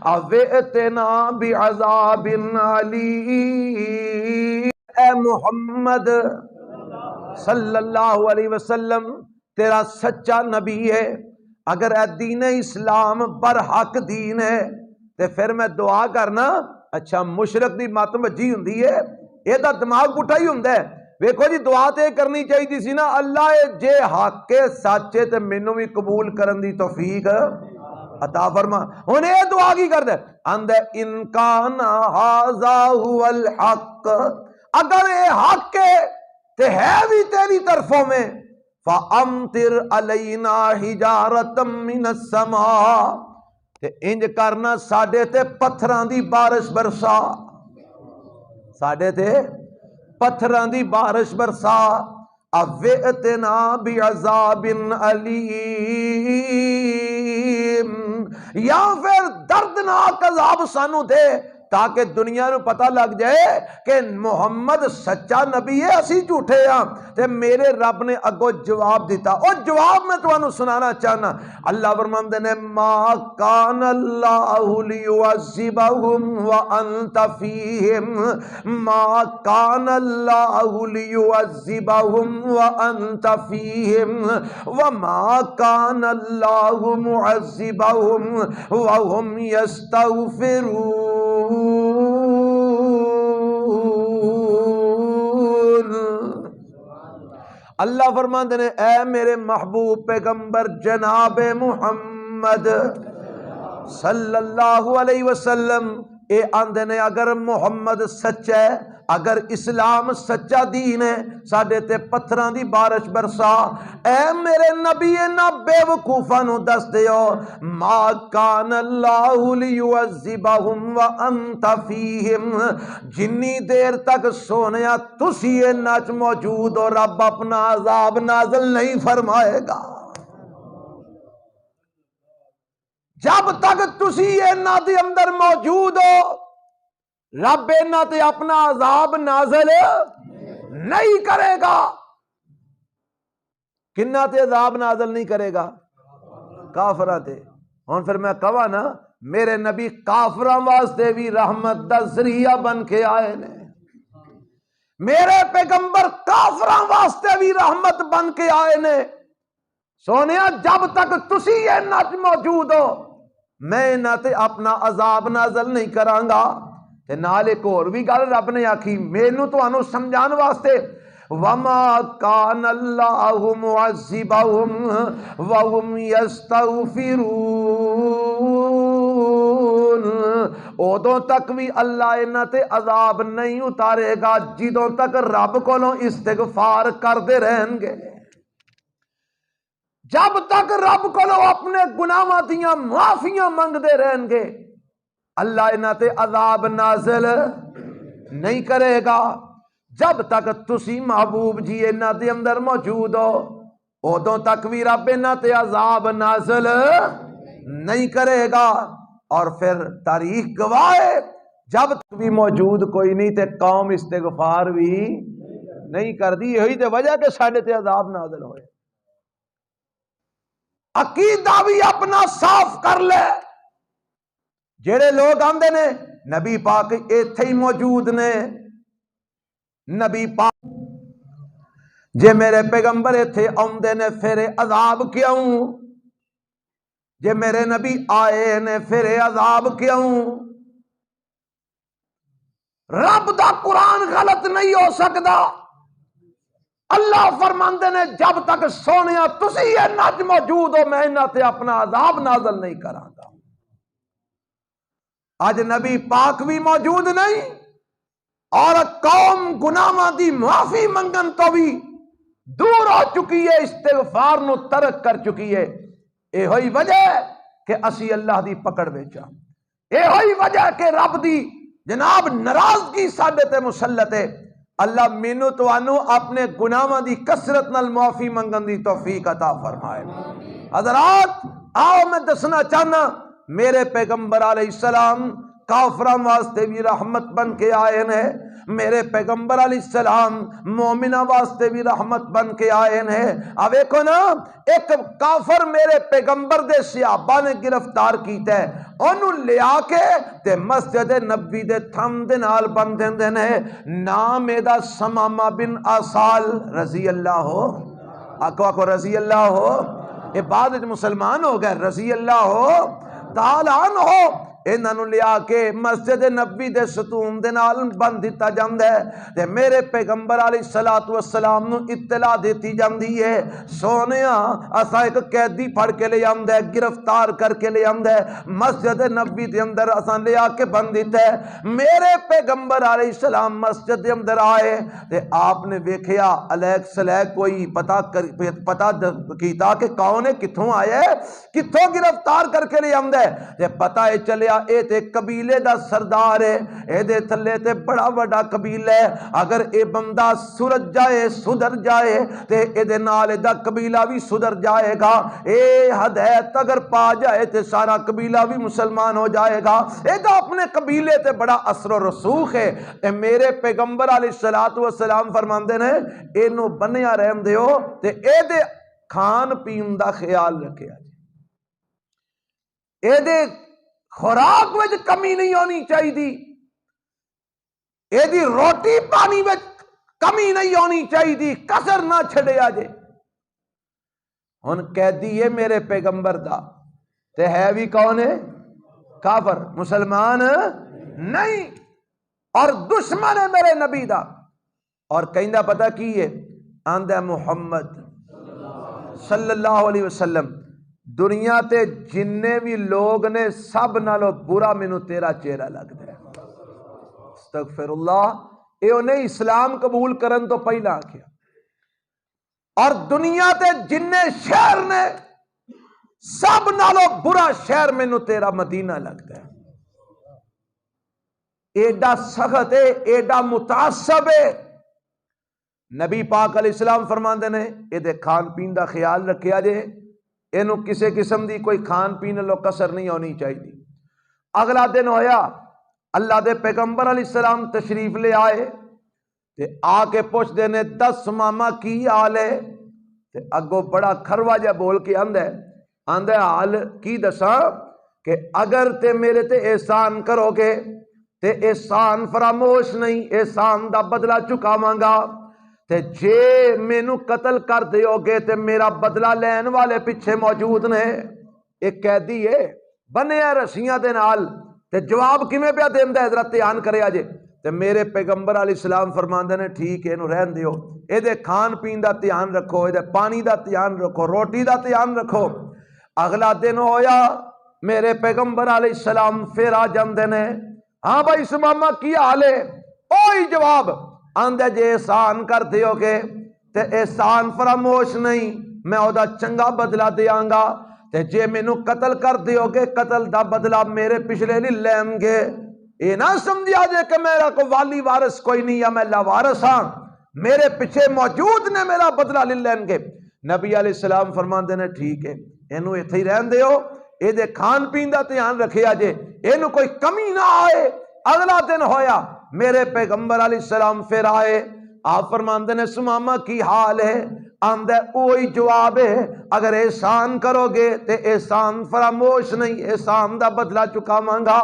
او ائتنا بعذاب علیم اے محمد صلی اللہ علیہ وسلم تیرا سچا نبی ہے اگر اے دین اسلام برحق دین ہے تے پھر میں دعا کرنا اچھا مشرک دی مت بجی ہوندی ہے یہ دا دماغ پٹھا ہی ہوندا ہے ویکھو جی دعا تے کرنی چاہیے سی نا اللہ جے حق کے سچے تے مینوں بھی قبول کرن دی توفیق عطا فرما ہن اے دعا کی کردا اند ان کان ھذا ھو الحق اگر اے حق ہے تے ہے بھی تیری طرفوں میں فامطر علینا حجارۃ من السماء تے انج کرنا ساڈے تے پتھراں دی بارش برسا ساڈے تے پتھراں دی بارش برسا اوئتنا بعذاب علیم یا پھر دردناک عذاب سانو دے تاکہ دنیا نو پتہ لگ جائے کہ محمد سچا نبی ہے اسی جھوٹے ہاں تے میرے رب نے اگو جواب دیتا اور جواب میں تمہیں سنانا چاہنا اللہ فرماندے نے ما کان اللہ لیعذبہم وانت فیہم ما کان اللہ لیعذبہم وانت فیہم وما کان اللہ معذبہم وہم یستغفرون اللہ فرماندے نے اے میرے محبوب پیغمبر جناب محمد صلی اللہ علیہ وسلم اے آندے نے اگر محمد سچا ہے اگر اسلام سچا دین ہے ساڈے تے پتھراں دی بارش برسا اے میرے نبی نہ بے وقوفاں نو دس دیو ما کان اللہ لیعذبہم وانت فیہم جنی دیر تک سونیا تسی انہاں وچ موجود ہو رب اپنا عذاب نازل نہیں فرمائے گا جب تک تسی انہاں دے اندر موجود ہو رب انہاں تے اپنا عذاب نازل نہیں کرے گا کنہ تے عذاب نازل نہیں کرے گا کافراں تے ہن پھر میں کہا نا میرے نبی کافراں واسطے بھی رحمت دا ذریعہ بن کے آئے نے میرے پیغمبر کافراں واسطے بھی رحمت بن کے آئے نے سونیا جب تک تسی انہاں تے موجود ہو میں انہاں تے اپنا عذاب نازل نہیں کراں گا تے نال ایک اور بھی گل رب نے آکھی مینوں تانوں سمجھان واسطے وما کان اللہ معذبہم وہم یستغفرون ادوں تک بھی اللہ انہاں تے عذاب نہیں اتارے گا جدوں تک رب کولوں استغفار کردے رہن گے، جب تک رب کولوں اپنے گناہاں دیاں معافیاں منگدے رہن گے اللہ انہاں تے عذاب نازل نہیں کرے گا۔ جب تک تسی محبوب جی انہاں دے اندر موجود ہو ادوں تک بھی رب انہاں تے عذاب نازل نہیں کرے گا۔ اور پھر تاریخ گواہ ہے جب تک بھی موجود کوئی نہیں تے قوم استغفار بھی نہیں کر دی، یہی تے وجہ کہ ساڈے تے عذاب نازل ہوئے۔ عقیدہ بھی اپنا صاف کر لے۔ جڑے لوگ آندے نے نبی پاک ایتھے ہی موجود نے، نبی پاک جے میرے پیغمبر ایتھے آندے نے پھر عذاب کیوں؟ جے میرے نبی آئے نے پھر عذاب کیوں؟ رب دا قرآن غلط نہیں ہو سکتا۔ اللہ فرماندے نے جب تک سونیا تسی یہ نج موجود ہو میں انہاں تے اپنا عذاب نازل نہیں کراں گا۔ اج نبی پاک بھی موجود نہیں اور قوم گناہاں دی معافی منگن تو بھی دور ہو چکی ہے، استغفار نو ترک کر چکی ہے۔ اے ہوئی وجہ کہ اسی اللہ دی پکڑ وچ ہاں، اے ہوئی وجہ کہ رب دی جناب ناراضگی ساڈے تے مسلط ہے۔ اللہ مینوں تانوں اپنے گناہاں دی کثرت نال معافی منگن دی توفیق عطا فرمائے۔ حضرات آؤ میں دسنا چاہنا میرے پیغمبر علیہ السلام کافراں واسطے بھی رحمت بن کے آئے نے، میرے پیغمبر علیہ السلام مومنہ واسطے بھی رحمت بن کے آئے ہیں۔ اب دیکھو نا ایک کافر میرے پیغمبر دے صحابہ نے گرفتار کیتا ہے، انہوں لیا کے تے مسجد نبوی دے تھم دے نال بن دیندے نے، نام دا سمامہ بن آسال رضی اللہ ہو، آکو رضی اللہ ہو، یہ بعد مسلمان ہو گئے، رضی اللہ ہو تعالیٰ عنہ ہو، انہوں لیا کے مسجد نبی دے ستون دے نال بند دیتا جاندہ ہے تے میرے پیغمبر علیہ السلام نو اطلاع دیتی جاندی ہے سونیاں اسا ایک قیدی پھڑ کے لے آمدہ ہے، گرفتار کر کے لے آمدہ ہے، مسجد نبی دے اندر اسا لیا کے بند دیتا ہے۔ میرے پیغمبر علیہ السلام مسجد دے اندر آئے تے آپ نے ویکھیا علیک سلیک کوئی پتا کیتا کہ کون ہے، کتھوں آیا ہے، کتھوں گرفتار کر کے لے آمدہ ہے، تے پتا ہے چلیا اے تے قبیلے دا سردار ہے، اے دے تھلے تے بڑا بڑا قبیلہ ہے، اگر اے بندہ سرج جائے سدھر جائے تے اے دے نال دا قبیلہ بھی سدھر جائے گا، اے ہدایت اگر پا جائے تے سارا قبیلہ بھی مسلمان ہو جائے گا، اے دا اپنے قبیلے تے بڑا اثر و رسوخ ہے۔ تے میرے پیغمبر علیہ السلام فرماندے نے اینو بنیا رہن دیو تے اے دے کھان پین دا خیال رکھیا، اے دے خوراک وچ کمی نہیں ہونی چاہیے، اے دی روٹی پانی وچ کمی نہیں ہونی چاہیے، کسر نہ چھڑیا جے۔ ہن قیدی ہے میرے پیغمبر دا تے ہے بھی کون ہے؟ کافر، مسلمان نہیں، اور دشمن ہے میرے نبی دا، اور کہندہ پتہ کی ہے آندہ محمد صلی اللہ علیہ وسلم دنیا تے جننے بھی لوگ نے سب نالو برا مینوں تیرا چہرہ لگتا ہے۔ استغفر اللہ، اے انہیں اسلام قبول کرن تو پہلا کیا، اور دنیا تے جننے شہر نے سب نالو برا شہر مینوں تیرا مدینہ لگتا ہے۔ ایڈا سخت ہے، ایڈا متعصب ہے۔ نبی پاک علیہ السلام فرماندے نے اے دے کھان پین دا خیال رکھیا جے، اینو کسے قسم دی کوئی کھان پین لو کسر نہیں ہونی چاہیے۔ اگلا دن ہویا اللہ دے پیغمبر علیہ السلام تشریف لے آئے تے آ کے پوچھ دینے 10 ماما کی حال ہے، تے اگو بڑا کھروا جا بول کے آندہ حال کی دساں کہ اگر تے میرے تے احسان کرو گے تے احسان فراموش نہیں، احسان دا بدلہ چکاواں گا، تے جے مینوں قتل کر دیو گے تے میرا بدلہ لین والے پیچھے موجود نے۔ ایک قیدی ہے بنے رسیاں دے نال تے جواب کیویں پیا دیندا ہے، ذرا دھیان کریا جے۔ تے میرے پیغمبر علیہ السلام فرماندے نے ٹھیک ہے اینو رہن دیو، اے دے کھان پین دا دھیان رکھو، اے دے پانی دا دھیان رکھو، روٹی دا دھیان رکھو۔ اگلا دن ہویا میرے پیغمبر علیہ السلام پھر آ جاندے نے، ہاں بھائی سماما کی حال ہے؟ اوہی جواب آندے جے احسان کر دیو گے تے احسان فراموش نہیں، میں او دا چنگا بدلہ دیاں گا، تے جے مینوں قتل کر دیو گے قتل دا بدلہ میرے پچھلے نہیں لیں گے۔ یہ نہ سمجھا جے کہ میرا کو والی وارث کوئی نہیں یا میں لاوارث ہاں، میرے پیچھے موجود نے، میرا بدلہ لے لیں گے۔ نبی علیہ السلام فرماندے نے ٹھیک ہے، اینو ایتھے ہی رہن دیو، اے دے کھان پین دا دھیان رکھیا جے، اینو کوئی کمی نہ آئے۔ اگلا دن ہویا، میرے پیغمبر علیہ السلام پھر آئے، آپ فرماندے نے سمامہ کی حال ہے؟ آندہ اوہی جواب ہے، اگر احسان کرو گے تے احسان فراموش نہیں، احسان دا بدلہ چکا مانگا،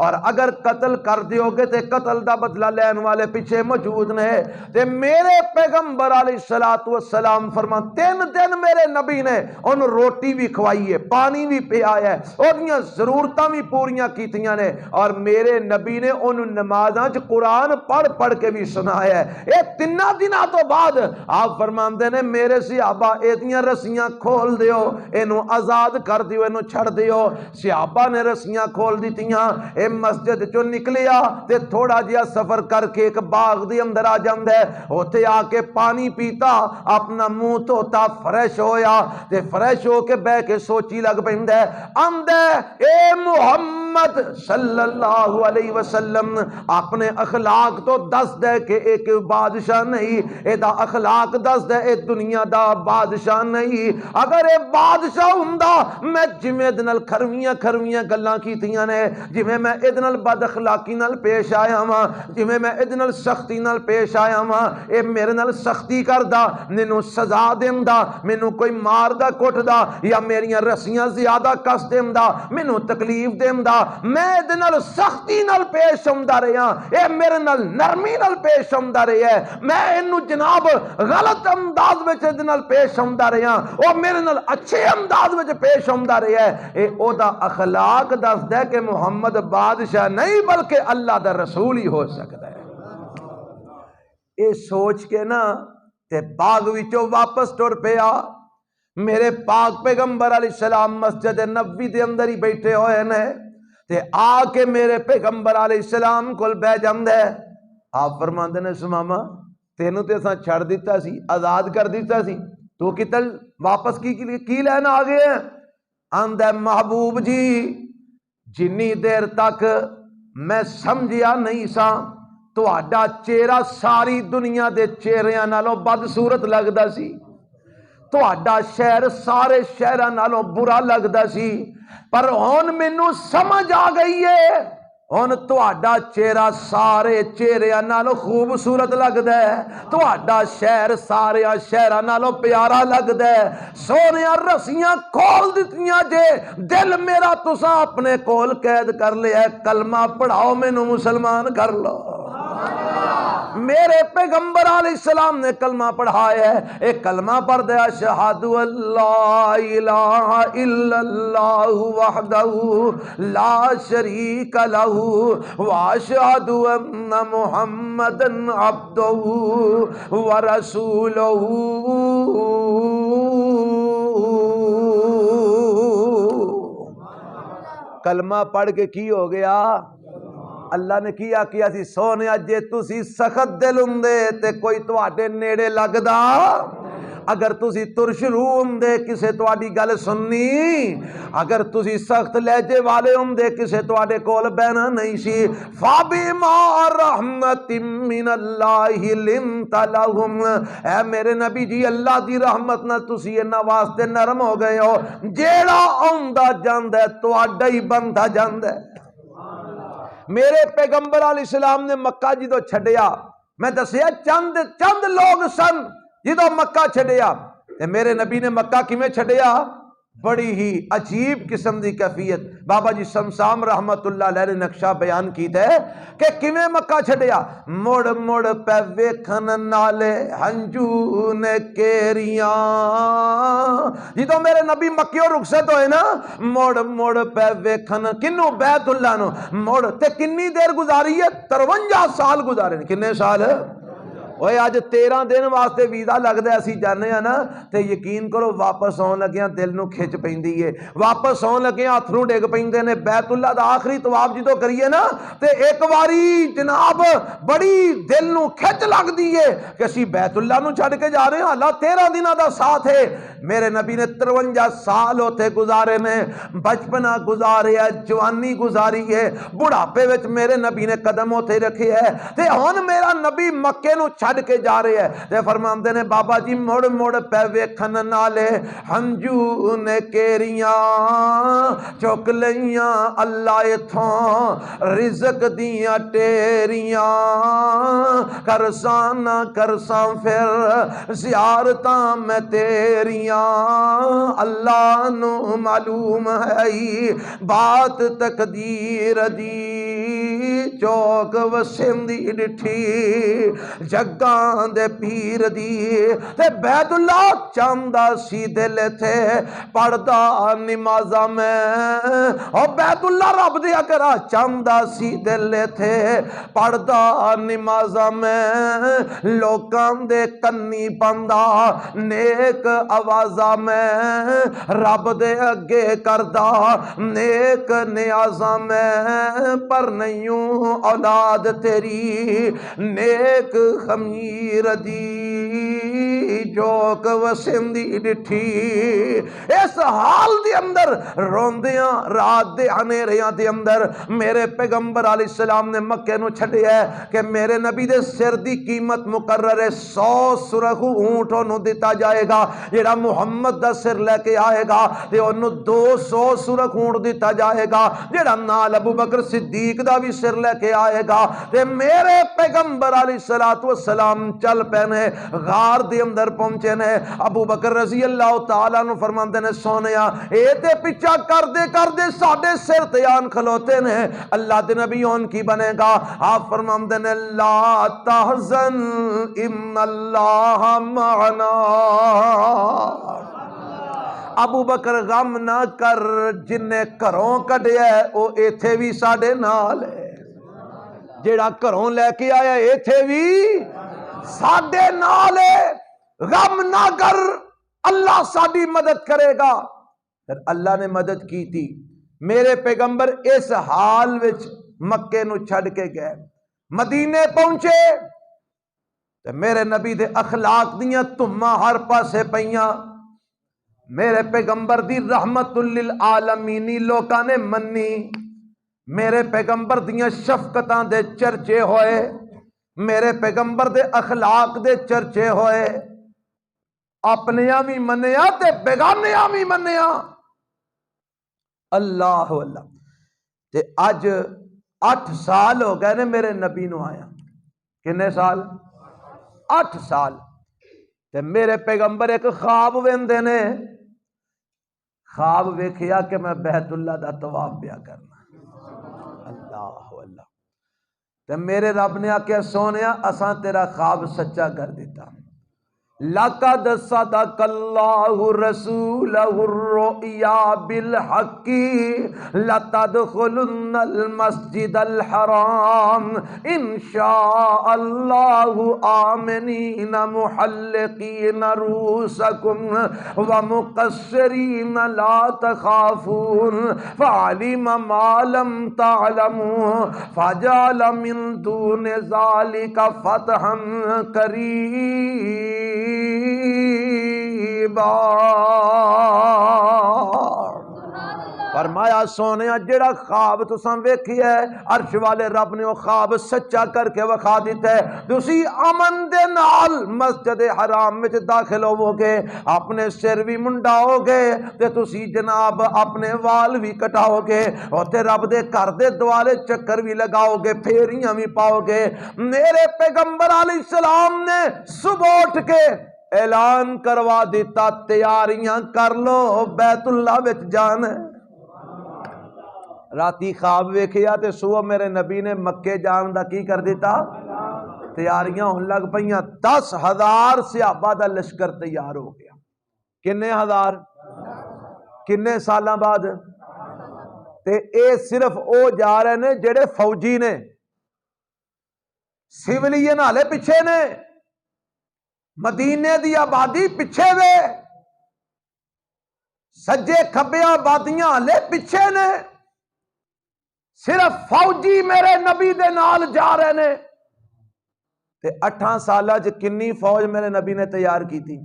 اور اگر قتل کر دیو گے تے قتل دا بدلہ لین والے پیچھے موجود نے۔ تے میرے پیغمبر علیہ السلام فرما 3 دن میرے نبی نے ان روٹی بھی کھوائی ہے، پانی بھی پیا ہے، اور ضرورتاں بھی پوریاں کیتیاں نے، اور میرے نبی نے ان نمازاں چ قرآن پڑھ کے بھی سنایا ہے۔ اے 3 دنوں تو بعد آپ فرماندے نے میرے صحابہ ایدیاں رسیاں کھول دیو، اینو آزاد کر دیو، اینو چھڑ دیو۔ صحابہ نے رسیاں کھول دیتیاں، اے مسجد چو نکلیا تے تھوڑا جیا سفر کر کے ایک باغ دی اندر آ جاندے، ہوتے آ کے پانی پیتا، اپنا منہ دھوتا، فریش ہویا تے فریش ہو کے بہ کے سوچی لگ پیندے، آندے اے محمد صلی اللہ علیہ وسلم اپنے اخلاق تو دس دے کہ ایک بادشاہ نہیں، اے دا اخلاق دس دے اے دنیا دا بادشاہ نہیں۔ اگر اے بادشاہ ہوندا میں جویں دے نال کھرویاں گلاں کیتیاں نے، جویں میں ادھے نال بد اخلاقی نال پیش آیا ہاں، جویں میں ادھے نال سختی نال پیش آیا ہاں، اے میرے نال سختی کردا، مینوں سزا دیندا، مینوں کوئی ماردا کٹدا یا میریاں رسیاں زیادہ کس دیندا، مینوں تکلیف دیندا، میں ادھے نال سختی نال پیش ہوندا رہیا، اے میرے نال نرمی نال پیش ہوندا رہیا ہے، میں اینوں جناب غلط انداز وچ ادھے نال پیش ہوندا رہیا، او میرے نال اچھے انداز وچ پیش ہوندا رہیا ہے، اے او دا اخلاق دس دے کہ محمد بادشاہ نہیں بلکہ اللہ دا رسول ہی ہو سکتا ہے۔ اے سوچ کے نا تے باغ وچوں واپس ٹر پیا۔ میرے پاک پیغمبر علیہ السلام مسجد نبوی دے اندر ہی بیٹھے ہوئے نے تے آ کے میرے پیغمبر علیہ السلام کول بہ جاندے، آپ فرماندے نے سماما تینوں تے اساں چھڑ دیتا سی، آزاد کر دیتا سی، تو کتل واپس کی لینا آ گئے ہیں؟ آندہ محبوب جی جنی دیر تک میں سمجھیا نہیں سا تہاڈا چہرہ ساری دنیا دے چہریاں نالوں بدصورت لگدا سی، تہاڈا شہر سارے شہراں نالوں برا لگدا سی، پر ہن مینوں سمجھ آ گئی ہے، ہن تہاڈا چہرہ سارے چہریاں نالوں خوبصورت لگدا ہے، تہاڈا شہر سارے شہراں نالوں پیارا لگدا ہے، سونیاں رسیاں کھول دتیاں جے، دل میرا تساں اپنے کول قید کر لیا ہے، کلمہ پڑھاؤ مینوں مسلمان کر لو۔ میرے پیغمبر علیہ السلام نے کلمہ پڑھایا ہے، ایک کلمہ پڑھ دیا، اشہد اللہ الہ الا اللہ وحدہ لا شریک لہ واشہد ان محمدا عبدہ ورسولہ۔ کلمہ پڑھ کے کی ہو گیا؟ اللہ نے کیا سی سونیا جے تسی سخت دل ہوندے تے کوئی تواڈے نیڑے لگدا، اگر تسی ترشرو ہوندے کسے تواڈی گل سننی، اگر تسی سخت لہجے والے ہوندے کسے تواڈے کول بہنا نہیں سی۔ فَبِمَا رَحْمَةٍ مِّنَ اللَّهِ لِنْتَ لَهُمْ، اے میرے نبی جی اللہ دی رحمت نہ تسی انہاں واسطے نرم ہو گئے ہو، جیڑا آندا جاندا ہے تواڈا ہی بندا جاندا ہے۔ میرے پیغمبر علیہ السلام نے مکہ جدو چھڈیا، میں دسیا چند لوگ سن جدو مکہ چھڈیا، تے میرے نبی نے مکہ کیویں چھڈیا؟ بڑی ہی عجیب قسم دی کیفیت بابا جی شمسام رحمت اللہ علیہ نے نقشہ بیان کیتا ہے کہ کیویں مکہ چھڈیا، مڑ مڑ پہ ویکھن نالے ہنجو نے کیریاں، جدو میرے نبی مکیوں رخصت ہوئے نا، مڑ مڑ پہ ویکھن کنوں؟ بیت اللہ نو، مڑ تے کنی دیر گزاری ہے؟ 53 سال گزارے، کنے سال؟ اوے اج 13 دن واسطے ویزا لگدا اسی جانے ہاں نا تے یقین کرو واپس آن لگیاں دل نو کھچ پیندی ہے، واپس آن لگیاں ہاتھ نو ڈگ پیندے نے۔ بیت اللہ دا آخری طواف جدوں کریے نا تے ایک واری جناب بڑی دل نو کھچ لگدی ہے کہ اسی بیت اللہ نو چھڈ کے جا رہے ہیں، اللہ 13 دناں دا ساتھ ہے۔ میرے نبی نے 53 سال ہوتے گزارے نے، بچپنا گزاریا، جوانی گزاری ہے، بڑھاپے وچ میرے نبی نے قدم ہوتے رکھے ہے تے ہن میرا نبی مکے نو چھڈ کے جا رہے ہیں تے فرماندے نے بابا جی مڑ مڑ پہ ویکھن نالے ہنجو نے کیریاں چک لئیاں اللہ اتھوں رزق دیاں ٹیریاں، کرساں نہ کرساں پھر زیارتاں میں تیریاں، اللہ نو معلوم ہے بات تقدیر دی، چوک وسندی ڈٹھی جگاں دے پیر دی، تے بیت اللہ چاندہ سی دل تھے پڑھدا نمازاں میں، او بیت اللہ رب دیا کرا چاندہ سی دل تھے پڑھدا نمازاں میں، لوکاں دے کنی پاندا نیک آوازاں میں، رب دے اگے کردا نیک نیازاں میں، پر نہیں اولاد تیری نیک خمیر دی، چوک وسندی ڈٹھی۔ اس حال دے اندر روندیاں رات دے ہنیریاں دے اندر میرے پیغمبر علیہ السلام نے مکے نو چھڈیا ہے کہ میرے نبی دے سر دی قیمت مقرر ہے، 100 سرخ اونٹ انہوں دتا جائے گا، جیڑا محمد دا سر لے کے آئے گا تے انہوں 200 سرخ اونٹ دتا جائے گا، جیڑا نال ابو بکر صدیق دا بھی سر لے کے آئے گا، تے میرے پیغمبر علیہ السلام چل پینے غار دے اندر پہنچے نے۔ ابو بکر رضی اللہ تعالیٰ نو فرماندے نے سونیا اے تے پیچھا کر دے ساڈے سر تے آن کھلوتے نے، اللہ دے نبی ان کی بنے گا؟ آپ فرماندے نے لا تحزن ان اللہ معنا، ابو بکر غم نہ کر، جن نے گھروں کڈیا ہے او ایتھے بھی ساڈے نال ہے، جیڑا گھروں لے کے آیا ایتھے بھی ساڈے نال ہے، غم نہ کر، اللہ ساڈی مدد کرے گا۔ پھر اللہ نے مدد کی تھی، میرے پیغمبر اس حال وچ مکے نو چھڈ کے گئے، مدینے پہنچے تے میرے نبی دے اخلاق دیاں تماں ہر پاسے پیاں، میرے پیغمبر دی رحمت للعالمینی لوکاں نے منی، میرے پیغمبر دیاں شفقتاں دے چرچے ہوئے، میرے پیغمبر دے اخلاق دے چرچے ہوئے، اپنیاں بھی منیا تے بیگانیاں بھی منیا۔ اللہ اللہ، تے اج 8 سال ہو گئے نے میرے نبی نو آیا، کنے سال؟ 8 سال، تے میرے پیغمبر ایک خواب ویندے نے، خواب ویکھیا کہ میں بیت اللہ دا طواف پیا کرنا، اللہ اللہ، تے میرے رب نے آکھیا سونیا اساں تیرا خواب سچا کر دیتا، لَقَدْ صَدَقَ اللَّهُ رَسُولَهُ الرُّؤْيَا بِالْحَقِّ لَتَدْخُلُنَّ الْمَسْجِدَ الْحَرَامَ إِنْ شَاءَ اللَّهُ آمِنِينَ مُحَلِّقِينَ رُؤُوسَكُمْ وَمُقَصِّرِينَ لَا تَخَافُونَ فَعَلِمَ مَا لَمْ تَعْلَمُوا فَجَعَلَ مِنْ دُونِ ذَلِكَ فَتْحًا قَرِيبًا۔ فرمایا سونیا جڑا خواب تساں ویکھیا ہے عرش والے رب نے وہ خواب سچا کر کے وکھا دیتا ہے، تسی امن دے نال مسجد حرام وچ داخل ہوو گے، اپنے سر بھی منڈاؤ گے تے تسی جناب اپنے وال بھی کٹاؤ گے، اوتے رب دے گھر دے دوالے چکر بھی لگاؤ گے، پھیریاں بھی پاؤ گے۔ میرے پیغمبر علیہ السلام نے صبح اٹھ کے اعلان کروا دیتا تیاریاں کر لو بیت اللہ وچ جانا ہے۔ راتی خواب ویکھیا تے صبح میرے نبی نے مکے جان دا کی کر دیتا، تیاریاں ہون لگ پئیاں، 10,000 صحابہ دا لشکر تیار ہو گیا۔ کنے ہزار؟ کنے سالاں بعد؟ تے اے صرف او جا رہے نے جڑے فوجی نے، سیولین ہالے پیچھے نے، مدینے دی آبادی پیچھے وے، سجے کھبے آبادیاں ہلے پیچھے نے، صرف فوجی میرے نبی دے نال جا رہے نے۔ تے 8 سالہ کنی فوج میرے نبی نے تیار کی تھی؟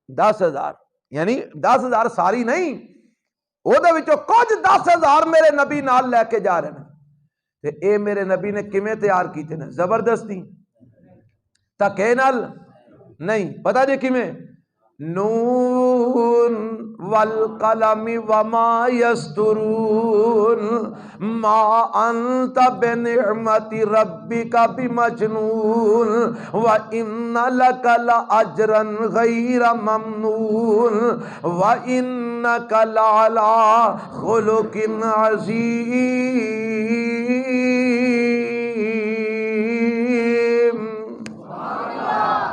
10,000، یعنی 10,000 ساری نہیں، وہ کچھ 10,000 میرے نبی نال لے کے جا رہے ہیں۔ تے اے میرے نبی نے کیویں تیار کیتے نے؟ زبردستی، تکے نال نہیں، پتہ جی کیویں؟ نون والقلم وما یسطرون ما انت بنعمت ربک بمجنون وان لک لاجرا غیر ممنون وانک لعلی خلق عظیم۔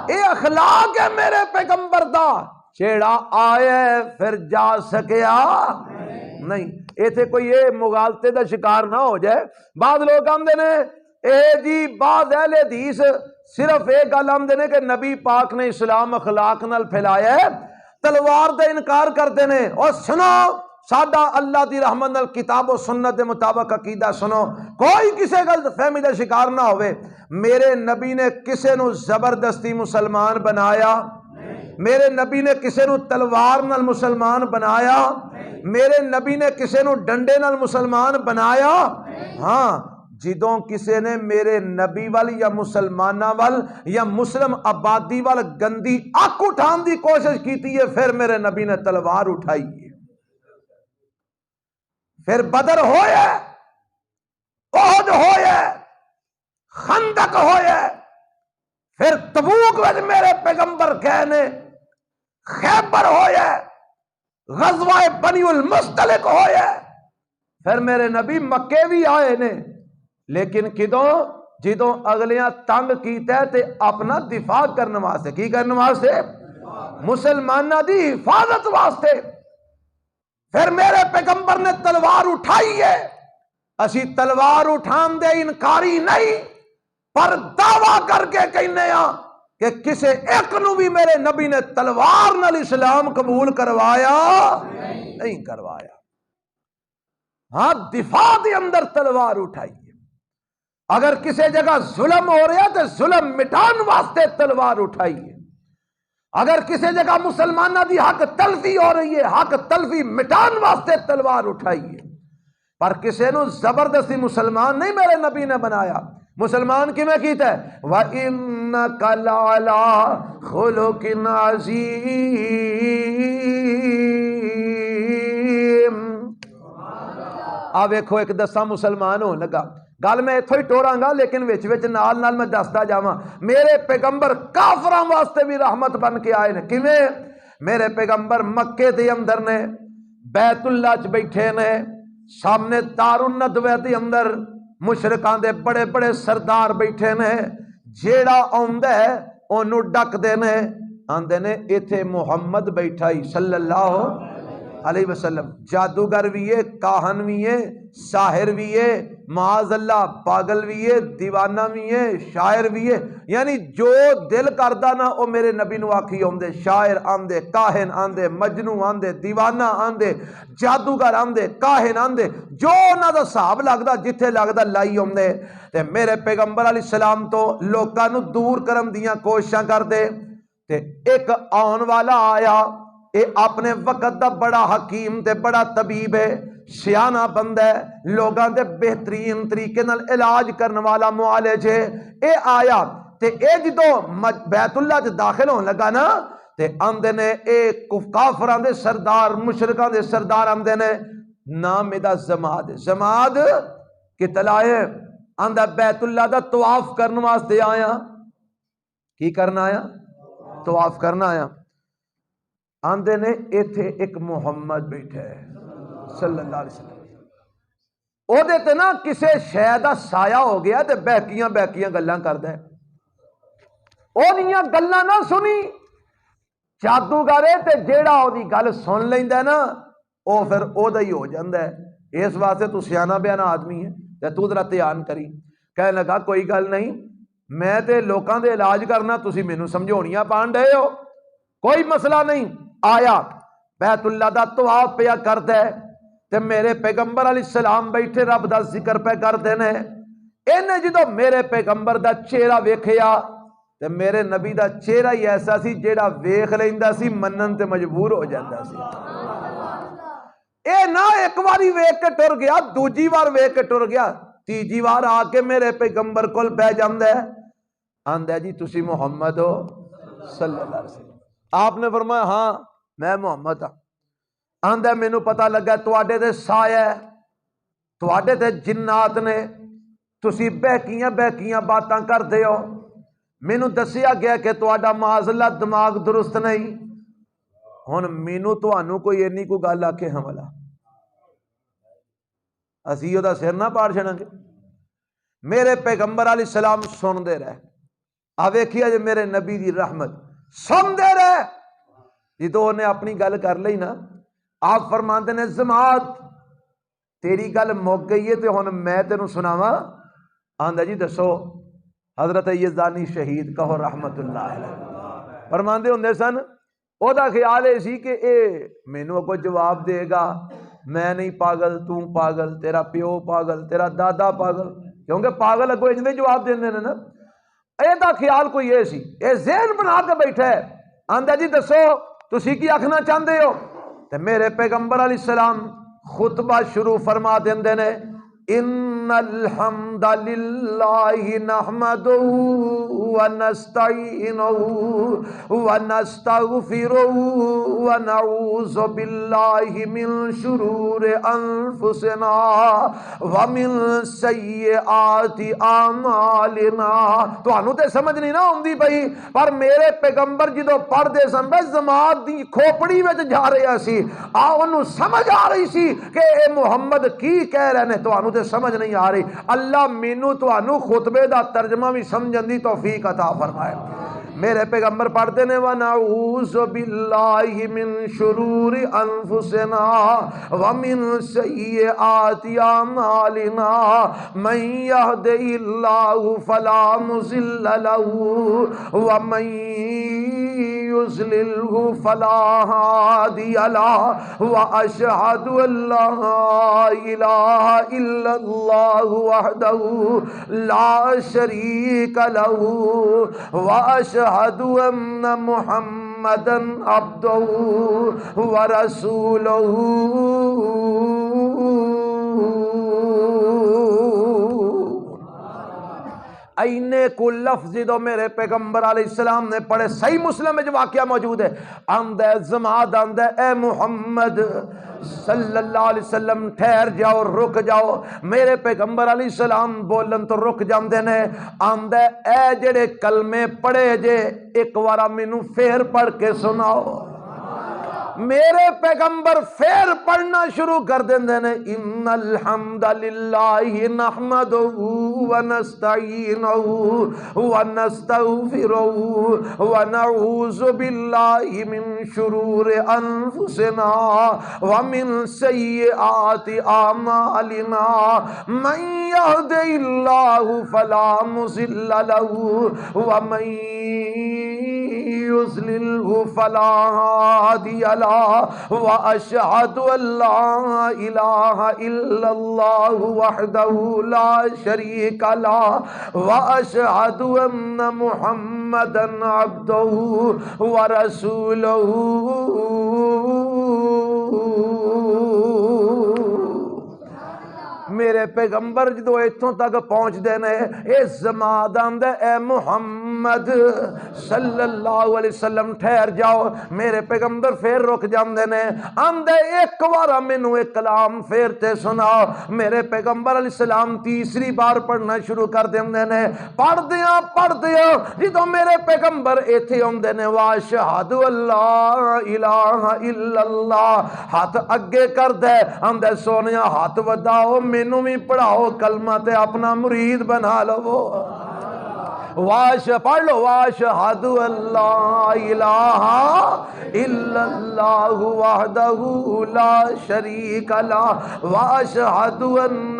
اے اخلاق ہے میرے پیغمبر دا، چیڑا آئے پھر جا سکیا نہیں۔ ایتھے کوئی یہ مغالطے دا شکار نہ ہو جائے۔ بعض لوگ آمدے نے اے جی، بعض اہل حدیث صرف ایک گل آمدے نے کہ نبی پاک نے اسلام اخلاق نال پھیلایا ہے، تلوار دا انکار کرتے نے۔ اور سنو، سادہ اللہ دی رحمت نال کتاب و سنت دے مطابق عقیدہ سنو، کوئی کسے غلط فہمی دا شکار نہ ہوئے۔ میرے نبی نے کسے نو زبردستی مسلمان بنایا؟ میرے نبی نے کسے نو تلوار نال مسلمان بنایا؟ میرے نبی نے کسے نو ڈنڈے نال مسلمان بنایا؟ ہاں، جدوں کسے نے میرے نبی وال یا مسلمانہ وال یا مسلم آبادی وال گندی اک اٹھان دی کوشش کیتی ہے، پھر میرے نبی نے تلوار اٹھائی ہے۔ پھر بدر ہویا، احد ہویا، خندق ہویا، پھر تبوک وچ میرے پیغمبر گئے نے، خیبر ہویا، غزوہ بنی المصطلق ہویا، پھر میرے نبی مکے بھی آئے نے، لیکن جدوں اگلیاں تنگ کیتا ہے تے اپنا دفاع کرنے واسطے، کی کرنے واسطے؟ مسلمانہ دی حفاظت واسطے۔ پھر میرے پیغمبر نے تلوار اٹھائی ہے۔ اسی تلوار اٹھان دے انکاری نہیں، پر دعویٰ کر کے کہنے ہاں کہ کسے ایک نو بھی میرے نبی نے تلوار نال اسلام قبول کروایا نہیں کروایا۔ ہاں، دفاع دے اندر تلوار اٹھائی ہے۔ اگر کسی جگہ ظلم ہو رہا ہے تو ظلم مٹان واسطے تلوار اٹھائی ہے۔ اگر کسی جگہ مسلمانہ دی حق تلفی ہو رہی ہے، حق تلفی مٹان واسطے تلوار اٹھائی ہے۔ پر کسی نو زبردستی مسلمان نہیں میرے نبی نے بنایا۔ مسلمان کی میں کیتا ہے؟ وَإِنَّكَ لَعَلَىٰ خُلُقٍ عَظِيمٍ۔ اب ایکھو ایک دسا مسلمان ہو لگا، گل میں اتھو ہی ٹوڑاں گا، لیکن وچ وچ نال نال میں دستا جاواں۔ میرے پیغمبر کافراں واسطے بھی رحمت بن کے آئے نے۔ کیویں؟ میرے پیغمبر مکے دے اندر نے، بیت اللہ چ بیٹھے نے، سامنے دار الندوہ دے اندر مشرکاں دے بڑے بڑے سردار بیٹھے نے، جیڑا آندا ہے اونوں ڈک دے نے، آندے نے ایتھے محمد بیٹھا ہی صلی اللہ علیہ وسلم۔ جادوگر بھی ہے، کاہن بھی ہے، ساحر بھی ہے، معاذ اللہ پاگل بھی ہے، دیوانہ بھی ہے، شاعر بھی ہے، یعنی جو دل کردا نا او میرے نبی نو آکھی ہوندے۔ شاعر آندے، کاہن آندے، مجنوں آندے، دیوانہ آندے، جادوگر آندے، کاہن آندے، جو انہاں دا حساب لگدا جتھے لگدا لائی ہوندے۔ تے میرے پیغمبر علیہ السلام تو لوکاں نو دور کرن دیاں کوششاں کردے، تے ایک آن والا آیا، اے اپنے وقت دا بڑا حکیم تے بڑا طبیب ہے، سیانہ بندہ ہے، لوگاں دے بہترین طریقے نال علاج کرنے والا معالج ہے۔ اے آیا تے اے جدوں بیت اللہ چ داخل ہون لگا نا، تے آندے نے اے کافراں دے سردار، مشرکاں دے سردار آندے نے، نام دا زماد، زماد کتلا ہے، آندا بیت اللہ دا طواف کرنے واسطے آیا۔ کی کرنا آیا؟ طواف کرنا آیا۔ آندے نے ایتھے ایک محمد بیٹھا ہے صلی اللہ علیہ وسلم، او دے تے نا کسے شے دا سایہ ہو گیا تے بہکیاں بہکیاں گلاں کردا ہے۔ او دیاں گلاں نہ سنی، جادوگر ہے تے جیڑا او دی گل سن لیندا ہے نا، او پھر او دا ہی ہو جاندا ہے۔ اس واسطے تو سیانہ بیانہ آدمی ہے تے تو ذرا دھیان کری۔ کہنے لگا کوئی گل نہیں، میں تے لوکاں دے علاج کرنا، تسی مینوں سمجھاؤنیاں پان ڈے ہو، کوئی مسئلہ نہیں۔ آیا بیت اللہ دا طواف پیا کردا ہے تے میرے پیغمبر علیہ السلام بیٹھے رب دا ذکر پہ کردے نے، انہیں جدو میرے پیغمبر دا چہرہ ویکھیا تے میرے نبی دا چہرہ ہی ایسا سی جیڑا ویکھ لیندا سی منن تے مجبور ہو جاندا سی۔ اے نہ ایک باری ویکھ کے ٹر گیا، دوجی بار ویکھ کے ٹر گیا، تیجی بار آ کے میرے پیغمبر کول بہ جاندا ہے، آندا ہے جی تسی محمد ہو صلی اللہ علیہ وسلم۔ آپ نے فرمایا ہاں میں محمد ہاں۔ آندا ہے مینوں پتہ لگا تواڈے تے سایہ ہے، تواڈے تے جنات نے، تسی بہکیاں باتاں کردے ہو، مینوں دسیا گیا کہ تواڈا معاذ اللہ دماغ درست نہیں۔ ہن مینوں تانوں کوئی اینی کو گل آکھے حملہ اسی او دا سر نہ پاڑ چھڑاں گے۔ میرے پیغمبر علیہ السلام سن دے رہے، آ ویکھیا جے میرے نبی دی رحمت، سن دے رہے، جدو انہیں اپنی گل کر لئی نا، آپ فرماندے نے جماعت تیری گل مک گئی ہے تے ہن میں تینوں سناواں۔ آندا جی دسو۔ حضرت یزدانی شہید کہو رحمت اللہ علیہ فرماندے ہوندے سن، او دا خیال یہ سی کہ اے مینوں کوئی جواب دے گا، میں نہیں پاگل، تو پاگل، تیرا پیو پاگل، تیرا دادا پاگل، کیونکہ پاگل اگو انج دے جواب دیندے نے نا۔ اے دا خیال کوئی یہ سی، اے ذہن بنا کے بیٹھا ہے۔ آندا جی دسو تسی کی آکھنا چاہندے ہو؟ تے میرے پیغمبر علیہ السلام خطبہ شروع فرما دیندے نے، ان الحمد للہ نحمدہ ونستعینہ ونستغفرہ ونعوذ باللہ من شرور انفسنا ومن سیئات اعمالنا۔ تانوں تے سمجھ نہیں نہ ہوندی پئی، پر میرے پیغمبر جدو پڑھ دے سن بس جماعت دی کھوپڑی وچ جا رہا سی، آ انہوں سمجھ آ رہی سی کہ اے محمد کی کہہ رہے نے، تانوں تے سمجھ نہیں آ رہی۔ اللہ مینوں تانوں خطبے دا ترجمہ بھی سمجھن دی توفیق عطا فرمائے۔ میرے پیغمبر پڑھتے نے وَنَعُوذُ بِاللَّهِ مِن شُرُورِ أَنفُسِنَا وَمِن سَيِّئَاتِ أَعْمَالِنَا مَن يَهْدِهِ اللَّهُ فَلَا مُضِلَّ لَهُ وَمَن يُضْلِلْهُ فَلَا هَادِيَ لَهُ وَأَشْهَدُ أَن لَّا إِلَٰهَ إِلَّا اللَّهُ وَحْدَهُ لَا شَرِيكَ لَهُ وَأَشْهَدُ أَنَّ مُحَمَّدًا عَبْدُهُ وَرَسُولُهُ۔ اینے کو لفظ جو میرے پیغمبر علیہ السلام نے پڑھے، صحیح مسلم میں جو واقعہ موجود ہے، آندہ زماد آندہ اے محمد صلی اللہ علیہ وسلم ٹھہر جاؤ، رک جاؤ۔ میرے پیغمبر علیہ السلام بولن تو رک جاندے نے، آندہ اے جڑے کلمے پڑھے جے ایک وارا مینوں پھر پڑھ کے سناؤ۔ میرے پیغمبر پھر پڑھنا شروع کر دیندے نے، ان الحمد للہ نحمدہ ونستعینہ ونستغفرہ ونعوذ باللہ من شرور انفسنا ومن سیئات اعمالنا من یہدہ اللہ فلا مضل لہ ومن یضللہ فلا ہادی لہ وَأَشْهَدُ أَن لَّا إِلَٰهَ إِلَّا اللَّهُ وَحْدَهُ لَا شَرِيكَ لَهُ وَأَشْهَدُ أَنَّ مُحَمَّدًا عَبْدُهُ وَرَسُولُهُ۔ میرے پیغمبر جدو ایتھوں تک پہنچ دینے، اے زماد آندے اے محمد صلی اللہ علیہ وسلم ٹھہر جاؤ۔ میرے پیغمبر پھر رک جاندے نے، آندے ایک وارا مینوں ایک کلام پھر تے سناؤ۔ میرے پیغمبر علیہ السلام تیسری بار پڑھنا شروع کر دیندے نے، پڑھ دیاں جدو میرے پیغمبر ایتھے ہوندے نے، واشہد اللہ الہ الا اللہ، ہاتھ اگے کر دے، آندے سونیا ہاتھ وداؤ، مینوں بھی پڑھاؤ کلمہ تے اپنا مرید بنا لو۔ پڑھ لو، واشہد اللہ الہ الا اللہ وحدہ لا شریک لہ واشہد ان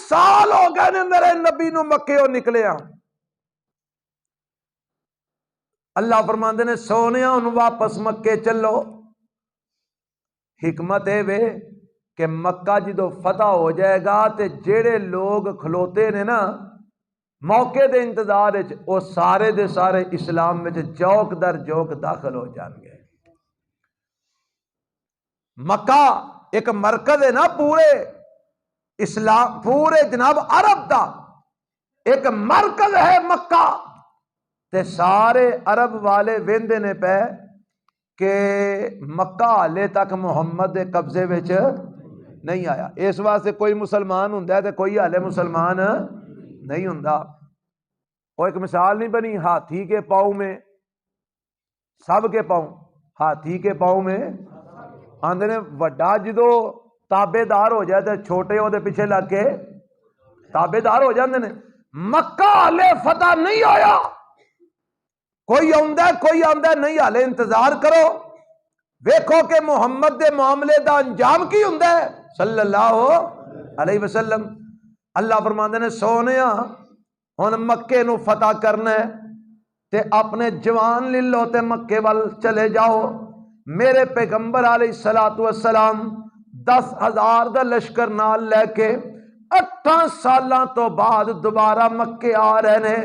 سال ہو گئے نے میرے نبی نو مکے ہو نکلے ہاں۔ اللہ فرماندے نے سونیا ہن واپس مکے چلو۔ حکمت اے وے کہ مکہ جدو فتح ہو جائے گا تے جڑے لوگ کھلوتے نے نا موقع دے انتظار وچ، وہ سارے دے سارے اسلام وچ جوک در جوک داخل ہو جان گے۔ مکہ ایک مرکز ہے نا پورے اسلام، پورے جناب عرب دا ایک مرکز ہے مکہ، تے سارے عرب والے ویندے نے پے کہ مکہ ہالے تک محمد دے قبضے وچ نہیں آیا۔ اس واسطے کوئی مسلمان ہوندا ہے تے کوئی ہالے مسلمان نہیں ہوندا۔ وہ ایک مثال نہیں بنی ہاتھی کے پاؤں میں، سب کے پاؤں، ہاتھی کے پاؤں میں آندے نے وڈا جدو تابے دار ہو جائے تے چھوٹے وہ پیچھے لگ کے تابے دار ہو جاندے نے۔ مکہ ہالے فتح نہیں ہویا، کوئی آندا ہے کوئی آندا ہے نہیں، ہالے انتظار کرو، ویکھو کہ محمد دے معاملے دا انجام کی ہوندا ہے صلی اللہ علیہ وسلم۔ اللہ فرماندے نے سونیا ہن مکے نو فتح کرنا ہے تے اپنے جوان لے لو تے مکے وال چلے جاؤ۔ میرے پیغمبر علیہ الصلوۃ والسلام 10,000 دا لشکر نال لے کے 8 سالاں تو بعد دوبارہ مکے آ رہے نے،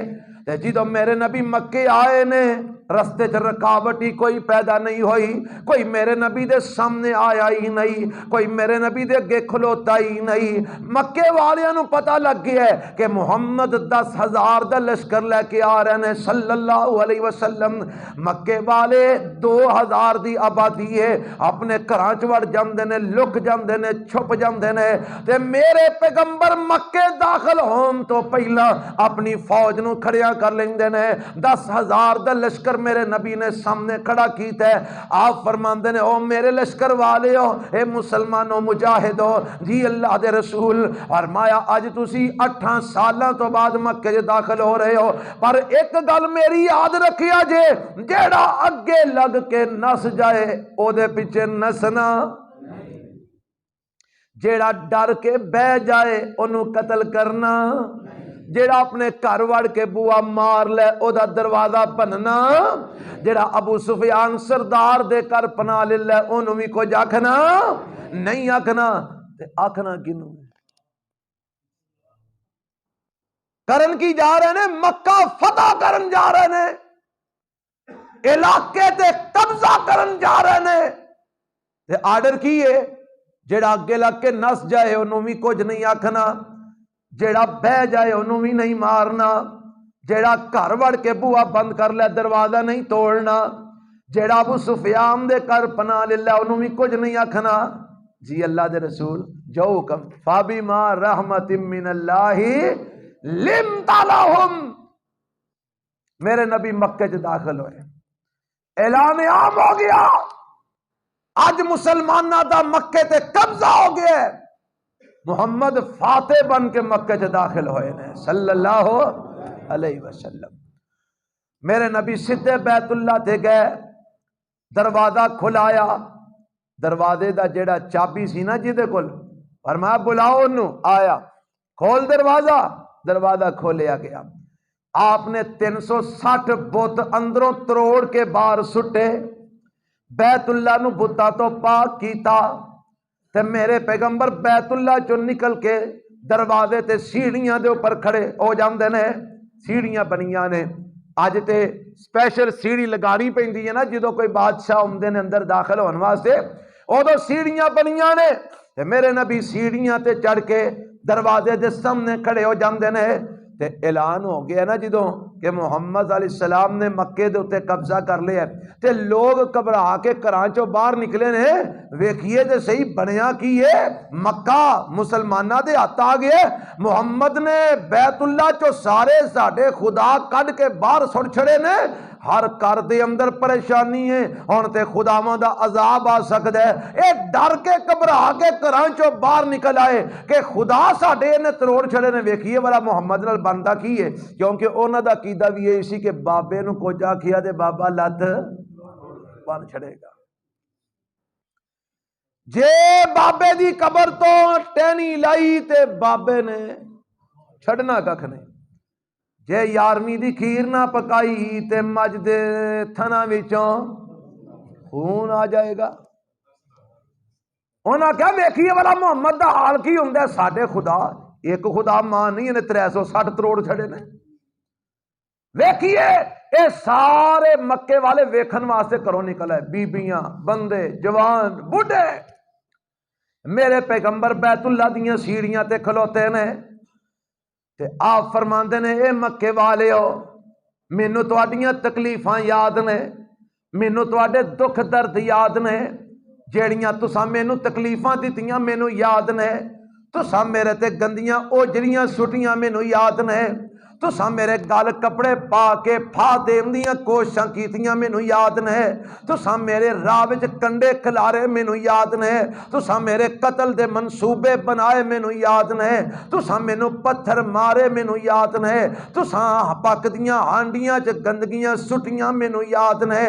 تے جدو میرے نبی مکے آئے نے رستے چ رکاوٹ ہی کوئی پیدا نہیں ہوئی، کوئی میرے نبی دے سامنے آیا ہی نہیں، کوئی میرے نبی دے اگے کھلوتا ہی نہیں۔ مکے والیاں نو پتہ لگ گیا ہے کہ محمد 10,000 دا لشکر لے کے آ رہے نے صلی اللہ علیہ وسلم۔ مکے والے 2,000 دی آبادی ہے، اپنے گھراں چ وڑ جاندے نے، لک جاندے نے، چھپ جاندے نے، تے میرے پیغمبر مکے داخل ہون تو پہلا اپنی فوج نو کھڑیاں کر لیندے نے۔ 10,000 دا لشکر میرے نبی نے سامنے کھڑا کیتا ہے۔ آپ فرماندے نے او میرے لشکر والے ہو، اے مسلمانوں مجاہد ہو، جی اللہ دے رسول فرمایا اج تسی 8 سالاں تو بعد مکے چ داخل ہو رہے ہو، پر ایک گل میری یاد رکھیا جے، جیڑا اگے لگ کے نس جائے او دے پیچھے نسنا، جیڑا ڈر کے بہ جائے انہوں قتل کرنا، جیڑا اپنے گھر وڑ کے بوا مار لے او دا دروازہ بننا، جیڑا ابو سفیان سردار دے کر پناہ لے لے انہوں بھی کچھ آکھنا نہیں آکھنا، تے آکھنا کنوں کرن کی جا رہے نے، مکہ فتح کرن جا رہے نے، علاقے تے قبضہ کرن جا رہے نے، تے آرڈر کی ہے جیڑا اگے لگ کے نس جائے انہوں بھی کچھ نہیں آکھنا، جیڑا بہ جائے انہوں بھی نہیں مارنا، جیڑا گھر وڑ کے بوا بند کر لے دروازہ نہیں توڑنا، جیڑا ابو سفیان دے کر پناہ لے لے انہوں بھی کچھ نہیں آکھنا۔ جی اللہ دے رسول جو حکم فَبِمَا رَحْمَةٍ مِّنَ اللَّهِ لِنْتَ لَهُمْ، میرے نبی مکے چ داخل ہوئے، اعلان عام ہو گیا، آج مسلمانہ دا مکے تے قبضہ ہو گیا ہے۔ محمد فاتح بن کے مکے چ داخل ہوئے نے صلی اللہ علیہ وسلم۔ میرے نبی سدھے بیت اللہ تے گئے، دروازہ کھلایا، دروازے دا جیڑا چابی سی نا جدے کول، فرمایا بلاؤ انہوں، آیا، کھول دروازہ، دروازہ کھولیا گیا۔ آپ نے 360 بت اندروں تروڑ کے باہر سٹے، بیت اللہ نو بتاں تو پاک کیتا، تے میرے پیغمبر بیت اللہ چو نکل کے دروازے تے سیڑھیاں دے اوپر کھڑے ہو جاندے نے، سیڑھیاں بنیاں نے، اج تے سپیشل سیڑھی لگانی پیندی ہے نا جدوں کوئی بادشاہ اوندے نے اندر داخل ہون واسطے، اودوں سیڑھیاں بنیاں نے، تے میرے نبی سیڑھیاں تے چڑھ کے دروازے دے سامنے کھڑے ہو جاندے نے، تے اعلان ہو گیا نا جدوں کہ محمد علیہ السلام نے مکے دے اوتے قبضہ کر لیا، تے لوگ گھبرا کے گھراں چوں باہر نکلے نے، ویکھیے تے صحیح بنیا کی ہے، مکہ مسلماناں دے ہاتھ آ گئے، محمد نے بیت اللہ چوں سارے ساڈے خدا کڈ کے باہر سٹ چھڑے نے، ہر گھر دے اندر پریشانی ہے، ہن تے خداواں دا عذاب آ سکدا ہے، اے ڈر کے گھبرا کے گھراں چوں باہر نکل آئے کہ خدا ساڈے نے تروڑ چھڑے نے، ویکھیے والا محمد نال بندا کی ہے، کیونکہ انہاں دا عقیدہ بھی یہ سی کہ بابے نو کچھ آکھیا تے بابا لت بن چھڑے گا۔ جے بابے دی قبر تو ٹہنی لائی تے بابے نے چھڑنا ککھ نہیں، جے 11ویں دی کھیر نہ پکائی تے مجھ دے تھنا وچوں خون آ جائے گا۔ انہاں کیا ویکھیے والا محمد دا حال کی ہوندا ہے؟ ساڈے خدا ایک خدا ماں نہیں، انہیں 360 کروڑ چھڑے نے۔ ویکھیے اے سارے مکے والے ویکھن واسطے کرو نکل ہے، بیبیاں، بندے، جوان، بڈھے۔ میرے پیغمبر بیت اللہ دیاں سیڑھیاں تے کھلوتے نے تے آپ فرماندے نے اے مکے والیو، مینوں تواڈیاں تکلیفاں یاد نے، مینوں تواڈے دکھ درد یاد نے، جیڑیاں تساں مینوں تکلیفاں دتیاں مینوں یاد نے، تساں میرے تے گندیاں اوجڑیاں سٹیاں مینوں یاد نے، تساں میرے گل کپڑے پا کے پھا دین دیاں کوششاں کیتیاں مینوں یاد نے، تساں میرے راہ وچ کنڈے کھلارے مینوں یاد نے، تساں میرے قتل دے منصوبے بنائے مینوں یاد نے، تساں مینوں پتھر مارے مینوں یاد نے، تساں پکدیاں ہانڈیاں چ گندگیاں سٹیاں مینوں یاد نے،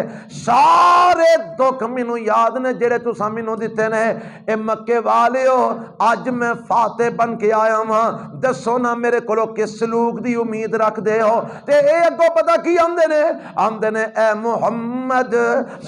سارے دکھ مینوں یاد نے جڑے تساں مینوں دتے نے۔ اے مکے والیو، اج میں فاتح بن کے آیا ہاں، دسو نا میرے کولو کس سلوک دی امید رکھ دے ہو؟ تے اے اگوں پتہ کی آندے نے؟ آندے نے اے محمد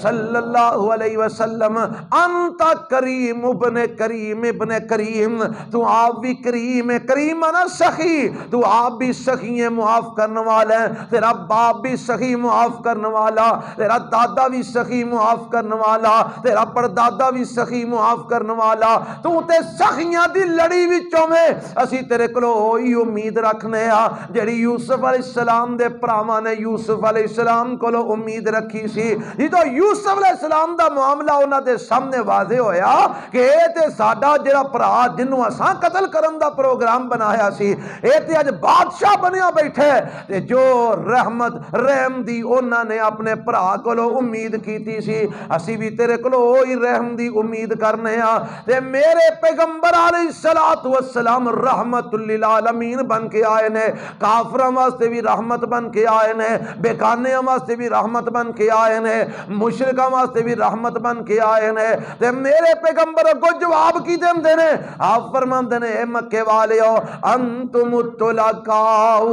صلی اللہ علیہ وسلم، انت کریم ابن کریم ابن کریم، تو آپ بھی کریم ہے، کریم ہے نا سخی، تو آپ بھی سخی ہیں، معاف کرنے والا ہے، تیرا باپ بھی سخی معاف کرنے والا، تیرا دادا بھی سخی معاف کرنے والا، تیرا پردادا بھی سخی معاف کرنے والا، تو تے سخیاں دی لڑی وچوں میں اسی تیرے کولو ہوئی امید رکھنے آ جڑی یوسف علیہ السلام دے پراواں نے یوسف علیہ السلام کولو امید رکھی سی۔ جدوں یوسف علیہ السلام دا معاملہ انہاں دے سامنے واضح ہویا کہ اے تے ساڈا جڑا پرا جنوں اساں قتل کرن دا پروگرام بنایا سی، اے تے اج بادشاہ بنیا بیٹھے، تے جو رحمت رحم دی انہاں نے اپنے پرا کولو امید کیتی سی، اسی بھی تیرے کولو وہی رحم دی امید کرنے آ۔ تے میرے پیغمبر علیہ الصلوۃ والسلام رحمت للعالمین بن کے آئے نے، کافراں واسطے بھی رحمت بن کے آئے نے، بیگانیاں واسطے بھی رحمت بن کے آئے نے، مشرکاں واسطے بھی رحمت بن کے آئے نے۔ تے میرے پیغمبر کو جواب کی دیندے نے؟ آپ فرماندے نے اے مکے والیو، انتم الطلقاء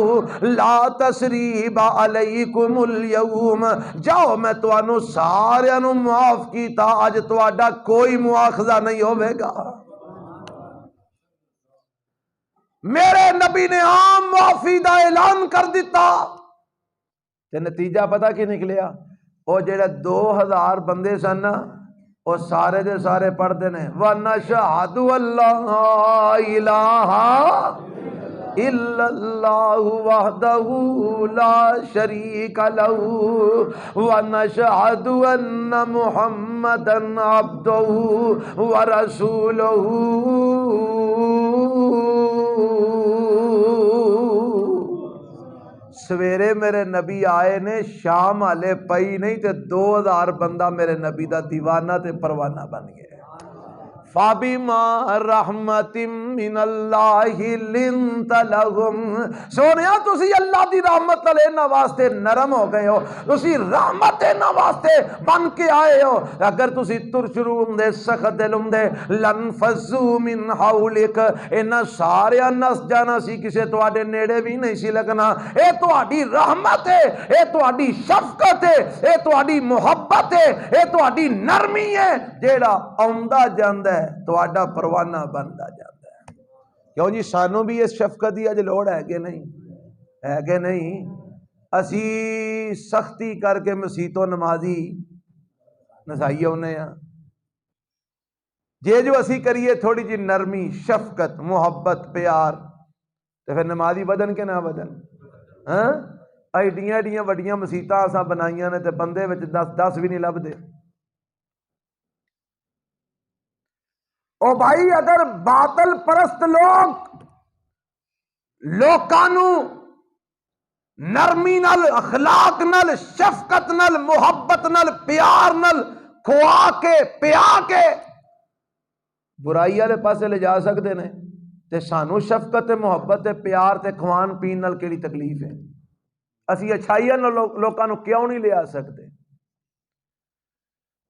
لا تثریب علیکم اليوم، جاؤ میں تانوں ساریاں نوں معاف کیتا، اج تہاڈا کوئی مواخذہ نہیں ہوے گا۔ میرے نبی نے عام معافی دا اعلان کر دیتا، تے نتیجہ پتہ کی نکلیا؟ وہ جڑے 2000 بندے سن نا، وہ سارے دے سارے پڑھتے ہیں وَنَشْهَدُ أَن لَا إِلَٰهَ إِلَّا اللَّهُ وَحْدَهُ لَا شَرِيكَ لَهُ وَنَشْهَدُ أَنَّ مُحَمَّدًا عَبْدُهُ وَرَسُولُهُ۔ سویرے میرے نبی آئے نے، شام والے پئی نہیں تے 2000 بندہ میرے نبی دا دیوانہ تے پروانہ بن گیا۔ فَبِمَا رَحْمَةٍ مِّنَ اللَّهِ لِنْتَ لَهُمْ، سونیا تسی اللہ دی رحمت والے انہاں واسطے نرم ہو گئے ہو، تسی رحمت انہاں واسطے بن کے آئے ہو۔ اگر تسی ترشرو ہوندے، سخت دل ہوندے، لَنْفَضُّوا مِنْ حَوْلِكَ، انہاں سارے نس جانا سی، کسے تواڈے نیڑے بھی نہیں سی لگنا۔ اے تواڈی رحمت ہے، اے تواڈی شفقت ہے، اے تواڈی محبت ہے، اے تواڈی نرمی ہے، جیڑا آوندا جاندا ہے تواڈا پروانہ بندا جاندا ہے۔ کیوں جی سانوں بھی اس شفقت دی اج لوڑ ہے کہ نہیں؟ ہے کہ نہیں؟ اسی سختی کر کے مسیتوں نمازی نسائی ہونے ہیں، جے جو اسی کریے تھوڑی جی نرمی، شفقت، محبت، پیار، تو پھر نمازی بدن کے نہ بدن؟ ہاں ایڈیاں ایڈیاں وڈیاں مسیتاں اساں بنائیاں نے تے بندے وچ 10 بھی نہیں لبدے۔ او بھائی اگر باطل پرست لوکانوں نرمی نال، اخلاق نال، شفقت نال، محبت نال، پیار نال کھوا کے پیا کے برائی والے پاسے لے جا سکتے نے، تے سانو شفقت تے محبت تے پیار تے کھوان پین نال کیڑی تکلیف ہے؟ اسی اچھائیاں نال لوکاں نو کیوں نہیں لے آ سکتے؟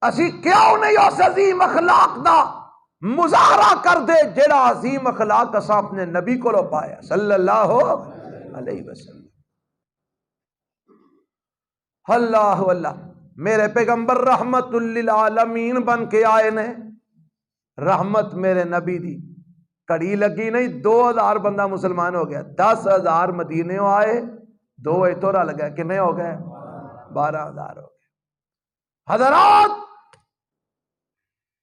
اسی کیوں نہیں اس عظیم اخلاق دا مظاہرہ کر دے جڑا عظیم اخلاق اساں اپنے نبی کو پایا صلی اللہ علیہ وسلم۔ اللہ اللہ، میرے پیغمبر رحمت للعالمین بن کے آئے نے، رحمت میرے نبی دی کڑی لگی نہیں، 2000 بندہ مسلمان ہو گیا، 10,000 مدینے آئے، 2 اتو رل گئے، کنے ہو گئے؟ 12,000 ہو گئے۔ حضرات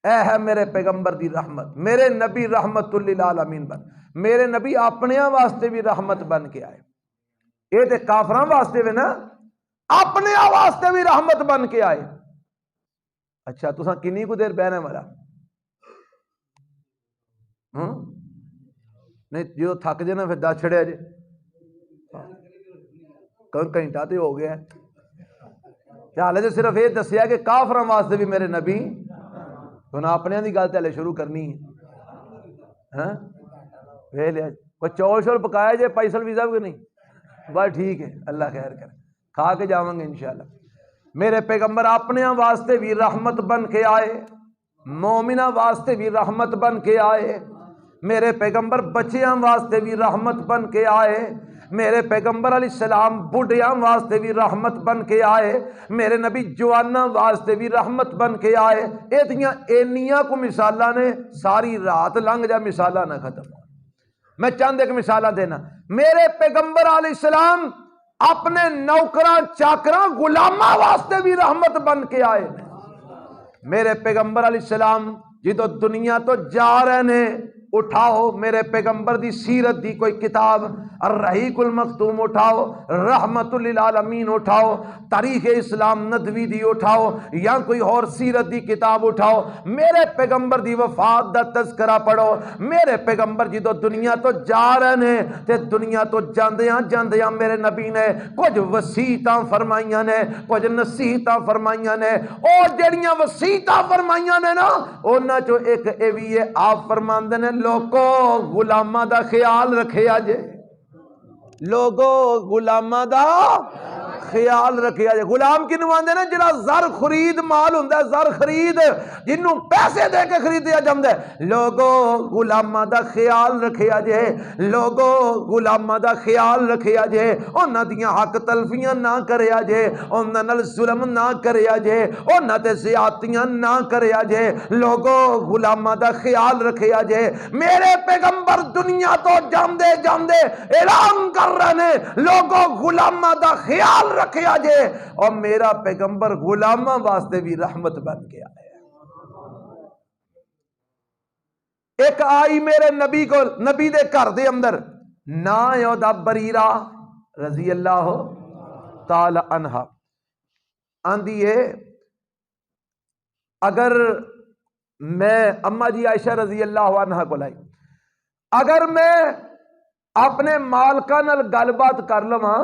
اے ہے میرے پیغمبر دی رحمت، میرے نبی رحمت للعالمین بن، میرے نبی اپنے واسطے بھی رحمت بن کے آئے، یہ تے کافراں واسطے بھی نا، اپنے واسطے بھی رحمت بن کے آئے۔ اچھا تساں کنی کو دیر بہنا والا نہیں جو تھک جائے نا پھر 10 چھڑیا جے گھنٹہ تو ہو گیا حالے تو صرف یہ دسیا کہ کافراں واسطے بھی میرے نبی، تو نہ اپنے دی گل تے شروع کرنی ہے وے لیا کوئی چول شول پکایا جے پیسل ویزا بھی نہیں، بس ٹھیک ہے اللہ خیر کر، کھا کے جاواں گے انشاءاللہ۔ میرے پیغمبر اپنے واسطے بھی رحمت بن کے آئے، مومنہ واسطے بھی رحمت بن کے آئے، میرے پیغمبر بچیاں واسطے بھی رحمت بن کے آئے، میرے پیغمبر علیہ السلام بڑھیاں واسطے بھی رحمت بن کے آئے، میرے نبی جواناں واسطے بھی رحمت بن کے آئے۔ ایتیاں اینیاں کو مثالاں نے ساری رات لنگ جا مثالاں نہ ختم ہو۔ میں چند ایک مثالاں دینا، میرے پیغمبر علیہ السلام اپنے نوکراں چاکراں غلاماں واسطے بھی رحمت بن کے آئے۔ میرے پیغمبر علیہ السلام جدو دنیا تو جا رہے نے، اٹھاؤ میرے پیغمبر دی سیرت دی کوئی کتاب، الرحیق المختوم اٹھاؤ، رحمت للعالمین اٹھاؤ، تاریخ اسلام ندوی دی اٹھاؤ، یا کوئی اور سیرت دی کتاب اٹھاؤ، میرے پیغمبر دی وفات دا تذکرہ پڑھو۔ میرے پیغمبر جدو دنیا تو جا رہے نے تے دنیا تو جاندیاں جاندیاں میرے نبی نے کچھ وصیتاں فرمائیاں نے، کچھ نصیحتاں فرمائیاں نے، اور جڑیاں وصیتاں فرمائیاں نے نا انہاں چو ایک اے وی آپ فرماندے نے لوگو غلاماں دا خیال رکھے آجے، لوگو غلاماں دا خیال رکھیا جائے۔ غلام کنوں آندے نا جڑا زر خرید مال ہوندا ہے، زر خرید جنوں پیسے دے کے خریدیا جاندا ہے، لوگو غلاماں دا خیال رکھیا جے، لوگو غلاماں دا خیال رکھیا جے، انہاں دیاں حق تلفیاں نہ کریا جے، انہاں نال ظلم نہ کریا جے، انہاں تے زیادتیاں نہ کریا جے، لوگو غلاماں دا خیال رکھیا جے۔ میرے پیغمبر دنیا تو جاندے جاندے اعلان کر رہے نے لوگو غلاماں دا خیال رکھیا جے، اور میرا پیغمبر غلاماں واسطے بھی رحمت بن کے آیا۔ ایک آئی میرے نبی کو، نبی دے گھر دے اندر نا یو دا بریرہ رضی اللہ تعالی عنہ، آندھی ہے اگر میں اما جی عائشہ رضی اللہ عنہ کو لائی، اگر میں اپنے مالکاں نال گل بات کر لواں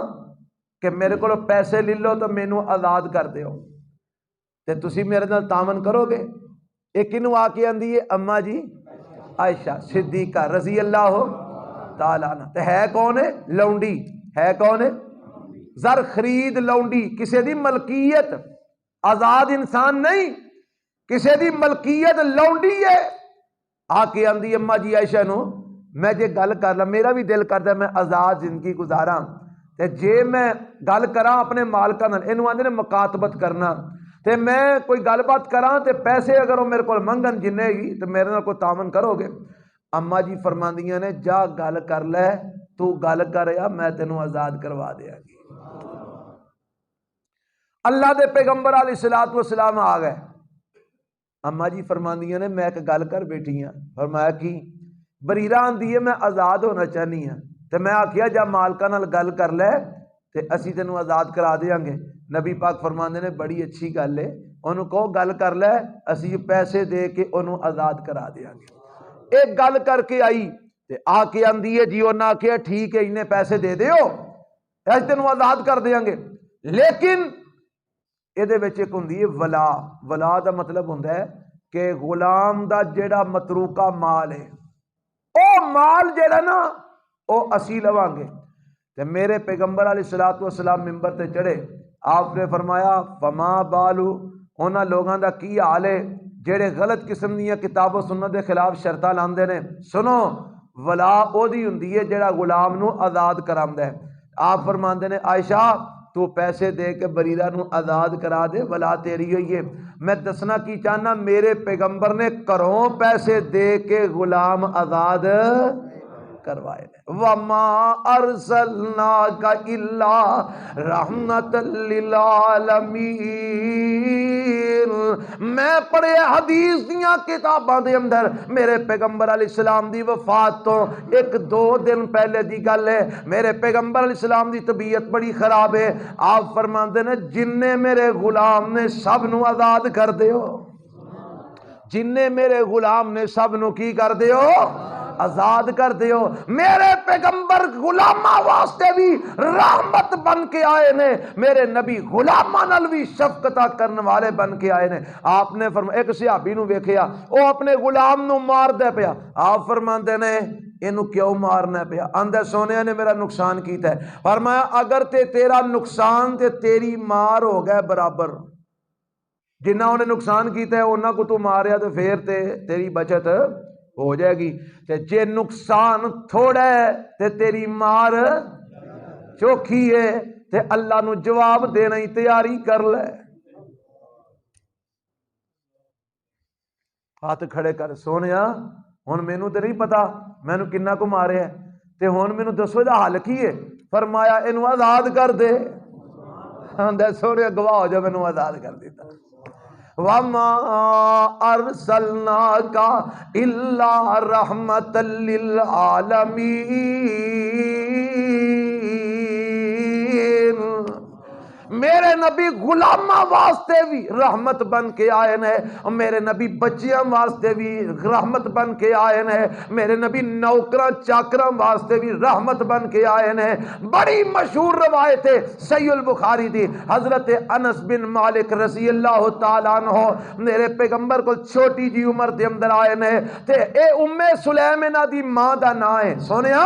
کہ میرے کو پیسے لے لو تو مینوں آزاد کر دیو تے تسی میرے نال تعاون کرو گے؟ ایک کنوں آ کے آندھی ہے اما جی عائشہ صدیقہ رضی اللہ تعالیٰ عنہ، تے ہے کون ہے؟ لونڈی ہے، کون ہے؟ زر خرید لونڈی، کسے دی ملکیت، آزاد انسان نہیں، کسے دی ملکیت لونڈی ہے۔ آ کے آندھی اما جی عائشہ نو میں جے گل کر لا، میرا بھی دل کردا میں آزاد زندگی گزاراں، تے جے میں گل کراں اپنے مالکاں نال، اینوں آندے نے مکاتبت کرنا، تے میں کوئی گل بات کراں تے پیسے اگر وہ میرے کو منگن جننے گی تے میرے نال کوئی تعاون کرو گے؟ اما جی فرماندیاں نے جا گل کر لے، تو گل کریا میں تینوں آزاد کروا دیاں گی۔ اللہ دے پیغمبر علیہ الصلوۃ والسلام آ گئے، اما جی فرماندیاں نے میں ایک گل کر بیٹھی ہاں، فرمایا کی؟ بریرہ آندھی ہے میں آزاد ہونا چاہنی ہاں، تے میں آکھیا جا مالکاں نال گل کر لے تے اسی تینوں آزاد کرا دیاں گے۔ نبی پاک فرماندے نے بڑی اچھی گل ہے، انہوں کہو گل کر لے، اسی پیسے دے کے انہوں آزاد کرا دیاں گے۔ ایک گل کر کے آئی تے آ کے آندھی ہے جی انہاں آکھیا ٹھیک ہے انہیں پیسے دے دیو ایسے تینوں آزاد کر دیاں گے، لیکن یہ وچ ایک ہوندی ہے ولا، ولا دا مطلب ہوندا ہے کہ غلام دا جیڑا متروکہ مال ہے او مال جیڑا نا او اسی لواں گے۔ تے میرے پیغمبر علیہ الصلوۃ والسلام منبر تے چڑھے، آپ نے فرمایا فما بالو، انہاں لوگاں دا کی حال ہے جڑے غلط قسم دیاں کتاب و سنت دے خلاف شرطاں لاندے نے، سنو ولا او دی ہوندی ہے جڑا غلام نو آزاد کراندا ہے۔ آپ فرماندے نے عائشہ تو پیسے دے کے بریرہ نو آزاد کرا دے، ولا تیری ہوئی ہے۔ میں دسنا کی چاہنا، میرے پیغمبر نے کروں پیسے دے کے غلام آزاد کروائے۔ وَمَا أَرْسَلْنَاكَ إِلَّا رَحْمَةً لِّلْعَالَمِينَ۔ میں پڑھے حدیث دیاں کتاباں دے اندر میرے پیغمبر علیہ السلام دی وفات تو 1-2 دن پہلے دی گل ہے، میرے پیغمبر علیہ السلام دی طبیعت بڑی خراب ہے۔ آپ فرماندے نے جننے میرے غلام نے سب نو آزاد کر دیو، جننے میرے غلام نے سب نو کی کر دیو، آزاد کر دیو۔ میرے پیغمبر غلاماں واسطے بھی رحمت بن کے آئے نے، میرے نبی غلاماں نال بھی شفقت کرنے والے بن کے آئے نے۔ آپ نے فرمایا ایک صحابی نو ویکھیا او اپنے غلام نو مار دے پیا، آپ فرماندے نے اینو کیوں مارنا پیا؟ آندے سونے نے میرا نقصان کیتا ہے۔ فرمایا اگر تے تیرا نقصان تے تیری مار ہو گئے برابر، جنہ انہیں نقصان کیتا ہے انہاں کو تو ماریا تو پھر تے تیری بچت ہو جائے گی، تے جے نقصان تھوڑا ہے تے تیری مار چوکھی ہے تے اللہ نو جواب دینا ہی تیاری کر لے۔ ہاتھ کھڑے کر، سونیا ہن مینوں تے نہیں پتا مینوں کنا کو ماریا ہے، تے ہن مینوں دسو دا حل کی ہے؟ فرمایا اینو آزاد کر دے۔ آندا سونیا گواہ ہو جا مینوں آزاد کر دیتا۔ وَمَا أَرْسَلْنَاكَ إِلَّا رَحْمَةً لِّلْعَالَمِينَ۔ میرے نبی غلاماں واسطے بھی رحمت بن کے آئے نے، میرے نبی بچیاں واسطے بھی رحمت بن کے آئے نے، میرے نبی نوکراں چاکراں واسطے بھی رحمت بن کے آئے نے۔ بڑی مشہور روایت ہے صحیح البخاری دی، حضرت انس بن مالک رضی اللہ تعالیٰ عنہ میرے پیغمبر کو چھوٹی جی عمر دے اندر آئے نے، تے اے سلیم انہاں دی ماں دا نام ہے۔ سونیا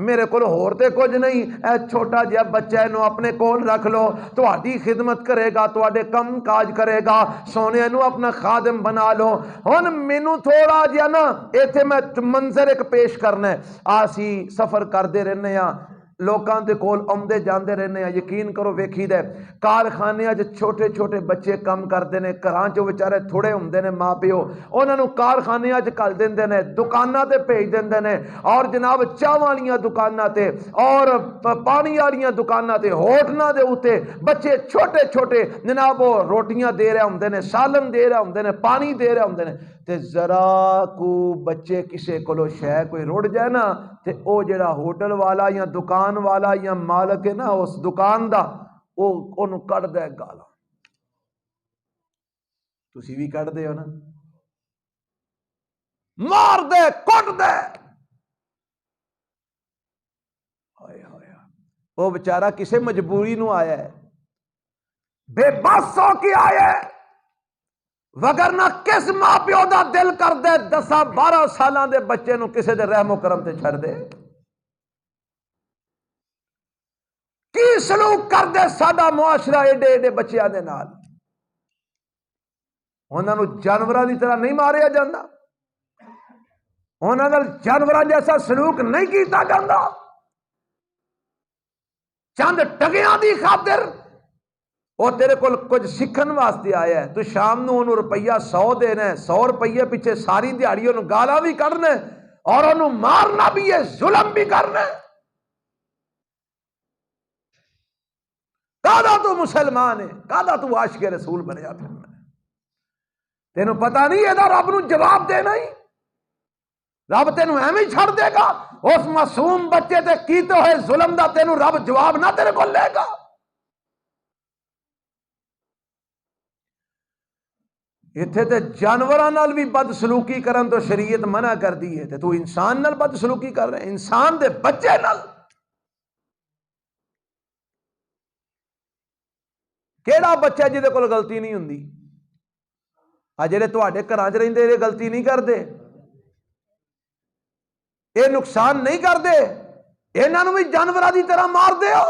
میرے کول ہور تے کچھ نہیں، اے چھوٹا جہا بچہ اینو اپنے کول رکھ لو، تہاڈی خدمت کرے گا، تہاڈے کم کاج کرے گا، سونے نو اپنا خادم بنا لو۔ ہن مینوں تھوڑا جہا نا ایتھے میں منظر ایک پیش کرنا ہے۔ آسی سفر کردے رہنے ہاں، لوکاں دے کول آمدے جاندے رہنے ہاں، یقین کرو ویکھی دے کارخانے وچ چھوٹے چھوٹے بچے کم کردے نے، گھراں چ بیچارے تھوڑے ہوندے نے ماں پیو، انہاں نو کارخانے وچ کل دیندے نے، دکاناں تے بھیج دیندے نے، اور جناب چاہ والیاں دکاناں تے اور پانی والیاں دکاناں تے ہوٹلاں دے اوتے بچے چھوٹے چھوٹے جناب وہ روٹیاں دے رہے ہوندے نے، سالن دے رہے ہوندے نے، پانی دے رہے ہوندے نے، تے ذرا کو بچے کسے کولو شے کوئی رڑ جائے نا تے او جڑا ہوٹل والا یا دکان والا یا مالک ہے نا اس دکان دا، او اونوں کڈ دے گالاں۔ تسی بھی کڈ دے ہو نا، مار دے کٹ دے۔ ہائے ہائے، وہ بیچارہ کسے مجبوری نو آیا ہے، بے بس ہو کے آیا ہے، وگرنہ کس ماں پیو دا دل کر دے 10-12 سالاں دے بچے نو کسے دے رحم و کرم تے چھڑ دے؟ کی سلوک کر دے ساڈا معاشرہ ایڈے ایڈے بچیاں دے نال؟ انہاں نو جانوراں دی طرح نہیں ماریا جاندا، انہاں نال جانوراں جیسا سلوک نہیں کیتا جاندا۔ چند ٹگیاں دی خاطر وہ تیرے کول کچھ سیکھن واسطے آیا ہے، تو شام نو انہوں روپیہ 100 دینا ہے، 100 روپیے پیچھے ساری دیہڑی انہوں گالاں بھی کرنا ہے اور انہوں مارنا بھی ہے، ظلم بھی کرنا ہے۔ کہدا تو مسلمان ہے، کہدا تو عاشق رسول بنیا پھرنا ہے، تینوں پتہ نہیں ہے رب نو جواب دینا ہی، رب تینوں ایویں چھڑ دے گا؟ اس معصوم بچے تے کیتے ہوئے ظلم دا تینوں رب جواب نہ تیرے کو لے گا؟ اتھے تے جانوراں نال بھی بد سلوکی کرن تو شریعت منع کر دی ہے، تے تو انسان نال بد سلوکی کر رہے، انسان دے بچے نال۔ کیڑا بچہ جہدے کول غلطی نہیں ہوندی؟ آ جڑے تواڈے گھراں وچ رہندے یہ غلطی نہیں کردے، یہ نقصان نہیں کردے، انہاں نوں بھی جانوراں دی طرح مار دیو۔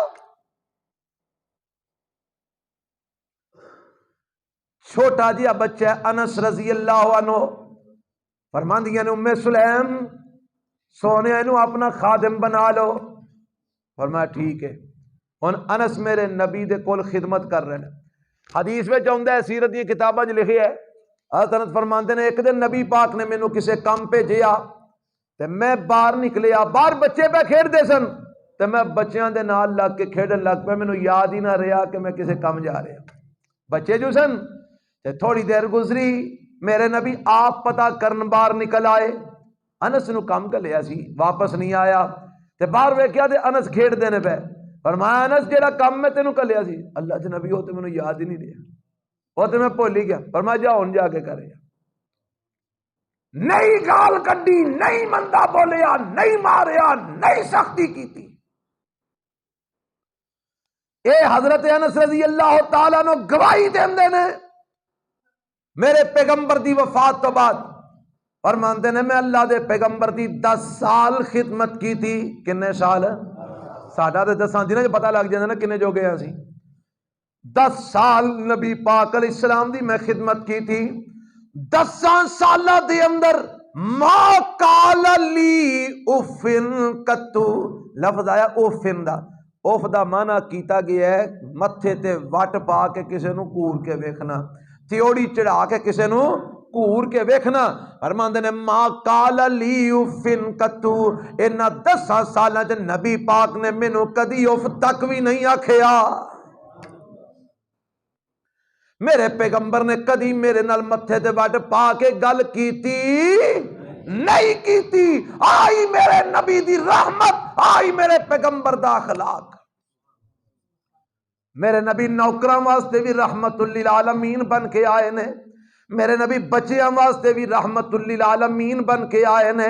چھوٹا جہا بچہ ہے انس رضی اللہ عنہ، فرماندیاں نے ام سلیم سونے اینو اپنا خادم بنا لو، فرمایا ٹھیک ہے۔ ہن انس میرے نبی دے کول خدمت کر رہے ہیں، حدیث میں چاہتا ہے سیرت دی کتاباں لکھی ہے، حضرت انس فرماندے نے ایک دن نبی پاک نے مینوں کسے کام بھیجیا تے میں باہر نکلیا، باہر بچے پہ کھیڈدے سن تے میں بچیاں دے نال لگ کے کھیڈن لگ پیا، مینوں یاد ہی نہ رہا کہ میں کسے کام جا رہا، بچے جو سن تے تھوڑی دیر گزری میرے نبی آپ پتہ کرن باہر نکل آئے، انس نو کم گلیا سی واپس نہیں آیا تے باہر ویکھیا تے انس کھیڈ دینے پہ، فرمایا انس جیڑا کم میں تینوں کلیا سی اللہ دے نبی وہ تے مینوں یاد ہی نہیں رہا، وہ تے میں بھول ہی گیا، فرمایا جا ہن جا کے کرے، نہیں گال کڈی، نہیں مندا بولیا، نہیں ماریا، نہیں سختی کیتی۔ اے حضرت انس رضی اللہ تعالیٰ نو گواہی دیندے نے میرے پیغمبر دی وفات تو بعد، فرماندے نے میں اللہ دے پیغمبر دی 10 سال خدمت کی تھی، کنے سال؟ ساڈا تے 10 دنوں پتہ لگ جاندا نا کنے جو گئے اسی، 10 سال نبی پاک علیہ السلام دی میں خدمت کی تھی، 10 سالہ دے اندر ما قال لی افن کتو، لفظ آیا افن دا، اف دا معنی کیتا گیا ہے متھے تے وٹ پا کے کسے نو کور کے ویکھنا، تیوڑی چڑھا کے کسے نو کور کے ویکھنا، فرماندے نے ما قال لی افن کتو، انہاں 10 سالاں چ نبی پاک نے مینوں کدی اف تک بھی نہیں آکھیا، میرے پیغمبر نے کدی میرے نال متھے تے وٹ پا کے گل کیتی نہیں کیتی، آئی میرے نبی دی رحمت، آئی میرے پیغمبر دا اخلاق، میرے نبی نوکراں واسطے بھی رحمت للعالمین بن کے آئے نے، میرے نبی بچیاں واسطے بھی رحمت للعالمین بن کے آئے نے،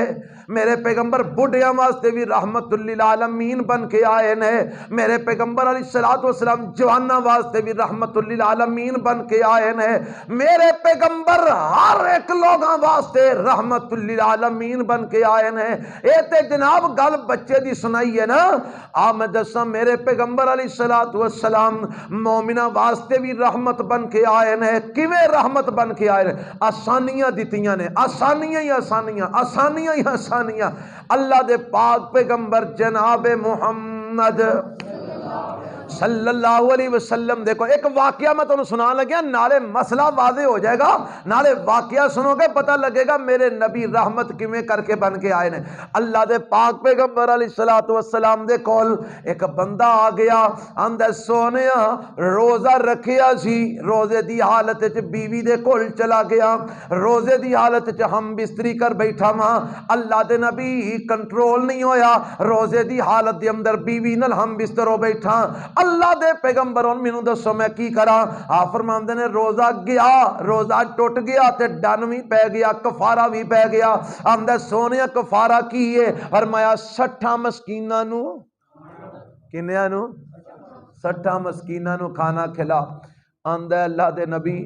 میرے پیغمبر بڈھیاں واسطے بھی رحمت للعالمین بن کے آئے نے، میرے پیغمبر علیہ الصلوۃ والسلام جواناں واسطے بھی رحمت للعالمین بن کے آئے نے، میرے پیغمبر ہر ایک لوگاں واسطے رحمت للعالمین بن کے آئے نے۔ اے تے جناب گل بچے دی سنائی ہے نا، آ میں دساں میرے پیغمبر علیہ الصلوۃ والسلام مومناں واسطے بھی رحمت بن کے آئے نے، کیویں رحمت بن کے آئے نے؟ آسانیاں دتیاں نے، آسانیاں ہی آسانیاں، آسانیاں ہی آسانیاں، اللہ دے پاک پیغمبر جناب محمد صلی اللہ علیہ وسلم، دیکھو ایک واقعہ میں تمہیں سنا لگیا، نالے مسئلہ واضح ہو جائے گا، نالے واقعہ سنو گے پتہ لگے گا میرے نبی رحمت کیویں کر کے بن کے آئے نے۔ اللہ دے پاک پیغمبر علیہ الصلوۃ والسلام دے کول ایک بندہ آ گیا، آندا سونیا روزہ رکھیا سی، روزے دی حالت وچ بیوی دے کول چلا گیا، روزے دی حالت وچ ہم بستری کر بیٹھا ماں، اللہ دے نبی کنٹرول نہیں ہویا، روزے دی حالت دے اندر بیوی نال ہم بستر ہو بیٹھا، اللہ دے پیغمبر ہن مینوں دسو میں کی کراں؟ آپ فرماندے نے روزہ گیا، روزہ ٹوٹ گیا تے ڈن بھی پی گیا، کفارہ بھی پی گیا، آندا سونیا کفارہ کی ہے؟ فرمایا 60 مسکیناں نو، کنیاں نو؟ 60 مسکیناں نو کھانا کھلا۔ آندا اللہ دے نبی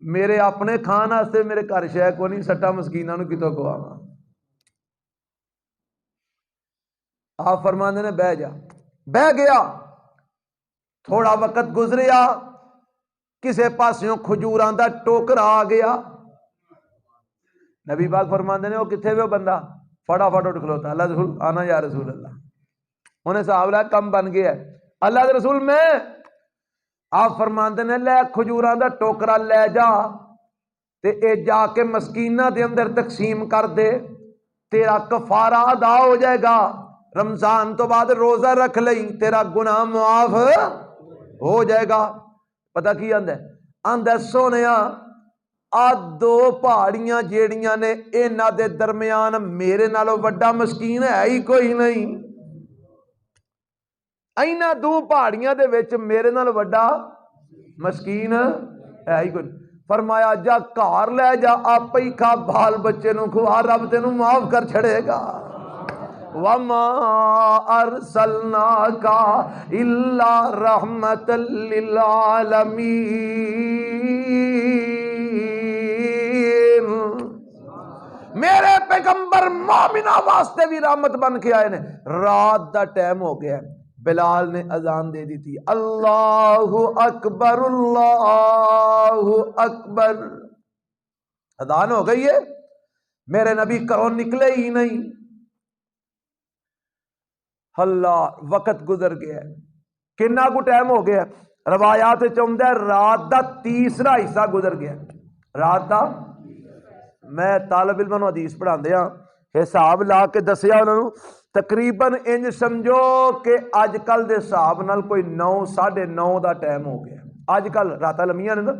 میرے اپنے کھان واسطے میرے گھر شے کو نہیں، 60 مسکیناں نو کتوں کھواواں؟ آپ فرماندے نے بہ جا، بہ گیا، تھوڑا وقت گزریا، کسے پاسوں کھجوراں دا ٹوکرا آ گیا، نبی پاک فرماندے نے وہ کتھے وے بندہ؟ فٹافٹ اٹھ کھلوتا، اللہ رسول آنا یا رسول اللہ، انہیں صاحب لا کم بن گیا ہے، اللہ کے رسول میں، آپ فرماندے نے لے کھجوراں دا ٹوکرا لے جا تے اے جا کے مسکیناں دے اندر تقسیم کر دے، تیرا کفارہ ادا ہو جائے گا، رمضان تو بعد روزہ رکھ لئی، تیرا گناہ معاف ہو جائے گا۔ پتہ کی آندا ہے؟ آندا سونیا آ 2 پہاڑیاں جیڑیاں نے انہاں دے درمیان میرے نالوں وڈا مسکین ہے ہی کوئی نہیں، ایناں 2 پہاڑیاں دے وچ میرے نال وڈا مسکین ہے ہی کوئی نہیں۔ فرمایا جا گھر لے جا، آپ ہی کھا، بال بچے نو کھوا، رب تینوں معاف کر چھڑے گا۔ وَمَا أَرْسَلْنَاكَ إِلَّا رَحْمَةً لِّلْعَالَمِينَ، میرے پیغمبر مومنہ واسطے بھی رحمت بن کے آئے نے۔ رات دا ٹائم ہو گیا، بلال نے اذان دے دی تھی، اللہ اکبر اللہ اکبر، اذان ہو گئی ہے، میرے نبی کرو نکلے ہی نہیں، اللہ وقت گزر گیا، کنا کو ٹائم ہو گیا، روایات چاہتا ہے رات دا تیسرا حصہ گزر گیا، رات دا، میں طالب علم نو حدیث پڑھا دیا، حساب لا کے دسیا انہوں نے، تقریباً انج سمجھو کہ اج کل دے حساب نال کوئی 9 9:30 دا ٹائم ہو گیا، اج کل راتاں لمیاں نے نا،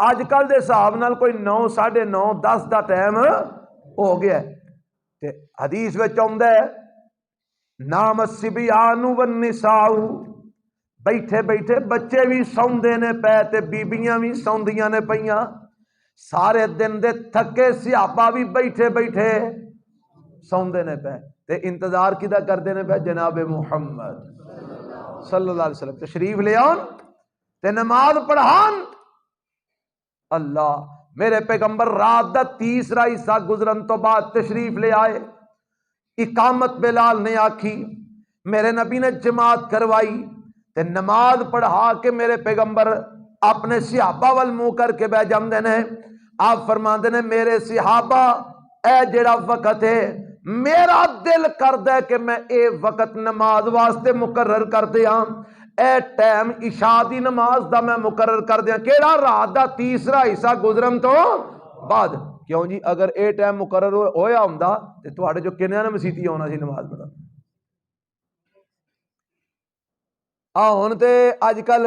اج کل دے حساب نال کوئی 9 9:30 10 دا ٹائم ہو گیا تے حدیث وچ آندا ہے نام الصبیان والنساء، بیٹھے بیٹھے بچے بھی سوندے نے پے تے بیبیاں بھی سوندیاں نے پیاں، سارے دن دے تھکے صحابہ بھی بیٹھے بیٹھے سوندے نے پے تے انتظار کدا کردے نے پے جناب محمد صلی اللہ علیہ وسلم تشریف لے آن تے نماز پڑھان، اللہ میرے پیغمبر رات دا تیسرا حصہ گزرن تو بعد تشریف لے آئے، اقامت بلال نے آکھی، میرے نبی نے جماعت کروائی تے نماز پڑھا کے میرے پیغمبر اپنے صحابہ وال منہ کر کے بہ جاندے نے، آپ فرماندے نے میرے صحابہ اے جڑا وقت ہے میرا دل کردا ہے کہ میں اے وقت نماز واسطے مقرر کر دیاں، اے ٹائم عشاء دی نماز دا میں مقرر کر دیاں، کیڑا رات دا تیسرا حصہ گزرن تو بعد، کیوں جی اگر اے ٹائم مقرر ہویا ہوندا تے تواڈے جو کنیاں نے مسیتی ہونا سی نماز پڑھن، ہن تے اج کل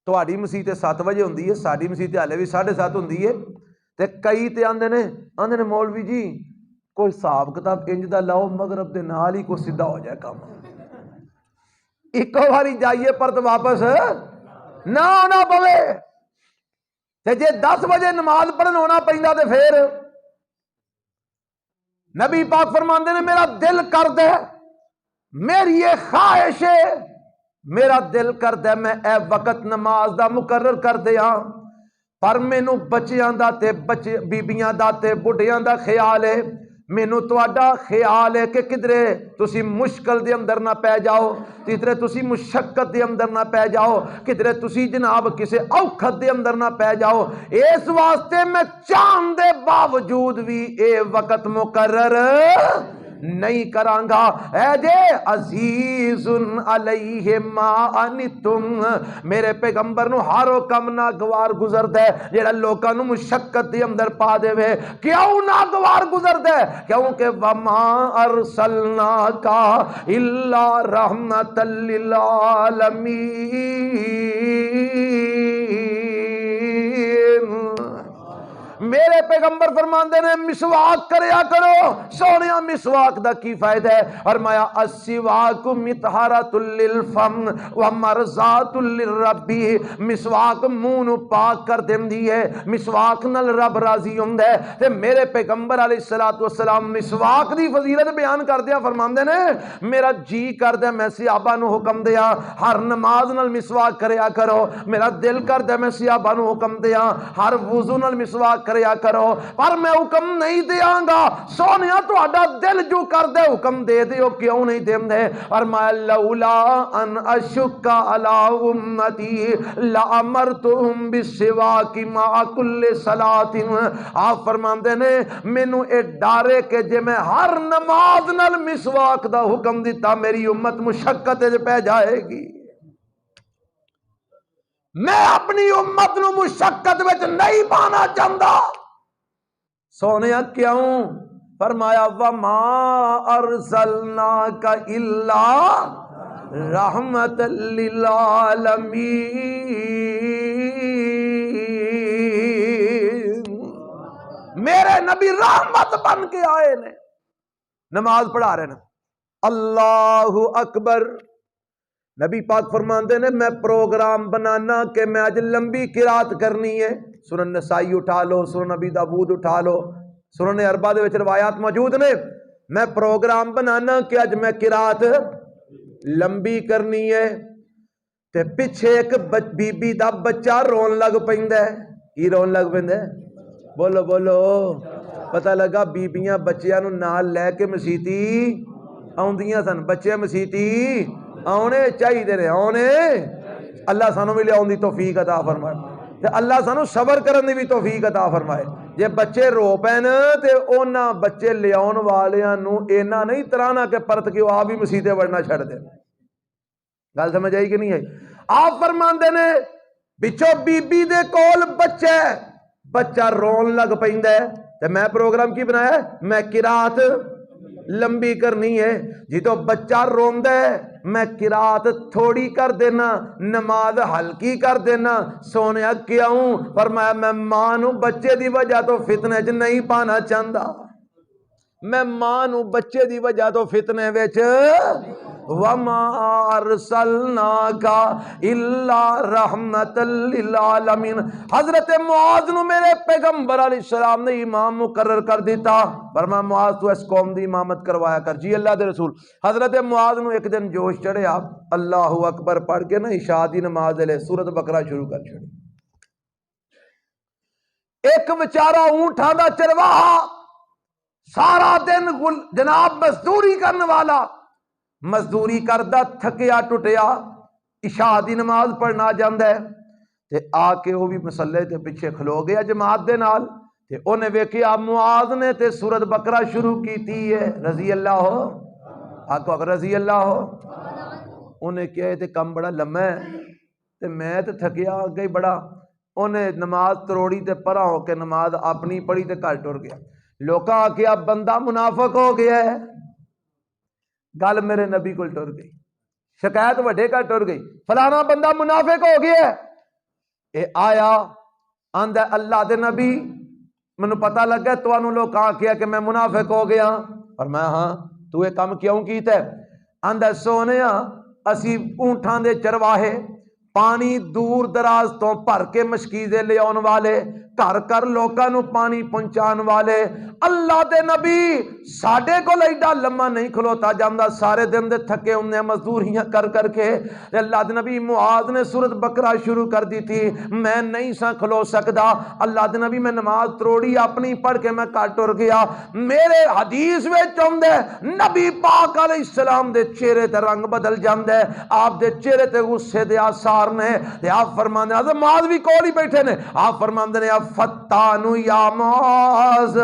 تواڈی مسیت 7 بجے ہوندی ہے، ساڈی مسیت ہلے بھی 7:30 ہوندی ہے تے کئی تے آندے نے مولوی جی کوئی حساب کتاب انج دا لاؤ مغرب دے نال ہی کوئی سیدھا ہو جائے کام، ایکو باری جائیے پر تو واپس نہ آنا پوے تے جے 10 بجے نماز پڑھن ہونا پیندا تے پھر نبی پاک فرماندے نے میرا دل کردا ہے، میری یہ خواہش ہے، میرا دل کردا میں اے وقت نماز دا مقرر کر دیاں، پر مینوں بچیاں دا تے بیبیاں دا تے بڈھیاں دا خیال ہے، مینوں تواڈا خیال ہے کہ کدرے تسی مشکل دے اندر نہ پے جاؤ، کدرے تسی مشقت دے اندر نہ پے جاؤ، کدرے تسی جناب کسے اوکھت دے اندر نہ پے جاؤ، اس واسطے میں چاہن دے باوجود بھی اے وقت مقرر نہیں کرانگا، اے جے عزیز علیہ ما انتم، میرے پیغمبر نو ہر کم ناگوار گزردا ہے جڑا لوکاں نو مشقت دے اندر پا دے وے، کیوں ناگوار گزردا ہے؟ کیونکہ وما ارسلناک الا رحمت للعالمین، میرے پیغمبر فرماندے نے مسواک کریا کرو، سونیا مسواک دا کی فائدہ ہے؟ فرمایا السواک مطہرۃ للفم ومرضات للرب، مسواک منہ نو پاک کر دیندی ہے، مسواک نال رب راضی ہوندا ہے، تے میرے پیغمبر علیہ الصلوۃ والسلام مسواک دی فضیلت بیان کردیا فرماندے نے میرا جی کردا میں صحابہ نو حکم دیاں ہر نماز نال مسواک کریا کرو، میرا دل کردا میں صحابہ نو حکم دیاں ہر وضو نال مسواک کریا کرو، پر میں حکم نہیں دیاں گا، سونیا تہاڈا دل جو کردے حکم دے دیو، کیوں نہیں دیندے؟ فرمایا لولا ان اشک علی امتی لامرتهم بالسواک مع کل صلاۃ، آپ فرماندے نے مینوں اے ڈارے کہ جے میں ہر نماز نال مسواک دا حکم دیتا میری امت مشقت وچ پہ جائے گی، میں اپنی امت نو مشقت وچ نہیں پانا چاہتا، سونیا کیوں؟ فرمایا وما ارسلناک الا رحمت للعالمین، میرے نبی رحمت بن کے آئے نے، نماز پڑھا رہے ہیں، اللہ اکبر، نبی پاک فرماندے نے میں پروگرام بنانا کہ میں آج لمبی قرات کرنی ہے، سنن نسائی اٹھا لو، سنن نبی داود اٹھا لو، سنن اربعہ دے وچ روایات موجود نے، میں پروگرام بنانا کہ آج میں قرات لمبی کرنی ہے، تے پیچھے ایک بی بی دا بچہ رون لگ پیندا ہے، کی رون لگ پیندا ہے؟ بولو بولو، پتہ لگا بیبیاں بچیاں نو نال لے کے مسیتی آوندیاں سن، بچے مسیتی آنے چاہیے نے آنے اللہ سانو بھی لیاؤں دی توفیق عطا فرمائے تے اللہ سانو صبر کرن دی بھی توفیق عطا فرمائے جے بچے رو پین تے اونا بچے لیاؤن والیاں نو اینا نہیں ترانا کہ پرت کیوں آپ بھی مسیطے وڑنا چھڑ دے گل سمجھ آئی کہ نہیں آئی آپ فرماندے نے بچو بی بی دے کول بچہ رون لگ پیندا ہے تے میں پروگرام کی بنایا میں قرات لمبی کرنی ہے جی تو بچہ روندا ہے میں قرات تھوڑی کر دینا نماز ہلکی کر دینا سونے کیوں فرمایا میں ماں نو بچے دی وجہ تو فتنے چ نہیں پانا چاہتا میں ماں نو بچے دی وجہ تو فتنے وچ وَمَا أَرْسَلْنَاكَ إِلَّا رَحْمَةً لِلْعَالَمِينَ حضرت معاذ نو میرے پیغمبر علیہ السلام نے امام مقرر کر دیتا فرمایا معاذ تو اس قوم دی امامت کروایا کر جی اللہ دے رسول حضرت معاذ نو ایک دن جوش چڑھے آپ اللہ اکبر پڑھ کے نا عشاء دی نماز لے سورۃ بقرہ شروع کر چھڑی ایک بیچارہ اونٹاں دا چرواہا سارا دن جناب مزدوری کرنے والا مزدوری کردہ تھکیا ٹوٹیا عشاء دی نماز پڑھنا جاندا ہے تے آ کے وہ بھی مسلے تے پیچھے کھلو گیا جماعت دے نال تے اونے ویکھیا معاذ نے تے سورۃ بقرہ شروع کیتی ہے رضی اللہ ہو آکو رضی اللہ ہو اونے کہے تے کم بڑا لمحہ ہے تے میں تے تھکیا گئی بڑا اونے نماز تروڑی تے پرا ہو کے نماز اپنی پڑھی تے گھر ٹر گیا لوکاں کیا بندہ منافق ہو گیا ہے گل میرے نبی کو ٹر گئی شکایت وڈے کا ٹر گئی فلانا بندہ منافق ہو گیا ہے اے آیا آندا اللہ دے نبی مینوں پتہ لگا تانوں لوگ کہا کہ میں منافق ہو گیا اور میں ہاں تو یہ کام کیوں کیتا ہے آندا سونیا اسی اونٹاں دے چرواہے پانی دور دراز تو بھر کے مشکیزے لے آن والے گھر گھر لوکاں نو پانی پہنچان والے اللہ دے نبی ساڈے کول ایڈا لمحہ نہیں کھلوتا جاندا سارے دن دے تھکے ہوندے مزدوریاں کر کر کے اللہ دے نبی معاذ نے سورۃ بقرہ شروع کر دی تھی میں نہیں سا کھلو سکدا اللہ دے نبی میں نماز تروڑی اپنی پڑھ کے میں گھر ٹر گیا میرے حدیث وچ آندا ہے نبی پاک علیہ السلام دے چہرے تے رنگ بدل جاندا ہے آپ دے چہرے تے غصے دے آثار نے تے آپ فرماندے حضرت معاذ بھی کول ہی بیٹھے نے آپ فرماندے نے فتانو یا معاذ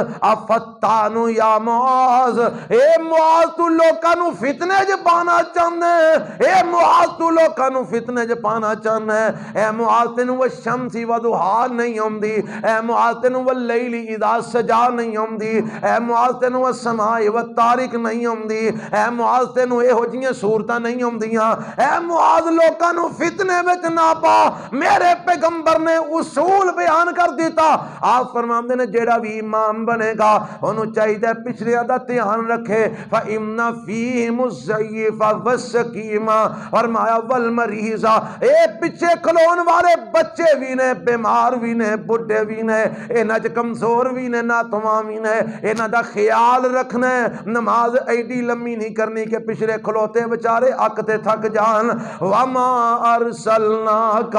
فتانو یا معاذ اے معاذ تو لوکاں نو فتنے چ پانا چاہنا ہے اے معاذ تو لوکاں نو فتنے چ پانا چاہنا ہے اے معاذ تینوں وہ شمس و ضحا نہیں اوندی اے معاذ تینوں وہ لیل اذا سجا نہیں اوندی اے معاذ تینوں وہ سماء و طارق نہیں اوندی اے معاذ تینوں اے ہو جیاں صورتاں نہیں اوندیاں اے معاذ لوکاں نو فتنے وچ نہ پا میرے پیغمبر نے اصول بیان کر دیتا آپ فرماندے نے جیڑا بھی امام بنے گا انہوں چاہیے پچھلیاں دا دھیان رکھے فَإِنَّ فِيهِمُ الضَّعِيفَ وَالسَّقِيمَ فرمایا والمریض اے پیچھے کھلون والے بچے بھی نے بیمار بھی نے بڈھے بھی نے انہاں چ کمزور بھی نے ناتواں بھی نے انہاں دا خیال رکھنا ہے نماز ایڈی لمبی نہیں کرنی کہ پچھلے کھلوتے بیچارے اک تے تھک جان وَمَا أَرْسَلْنَاكَ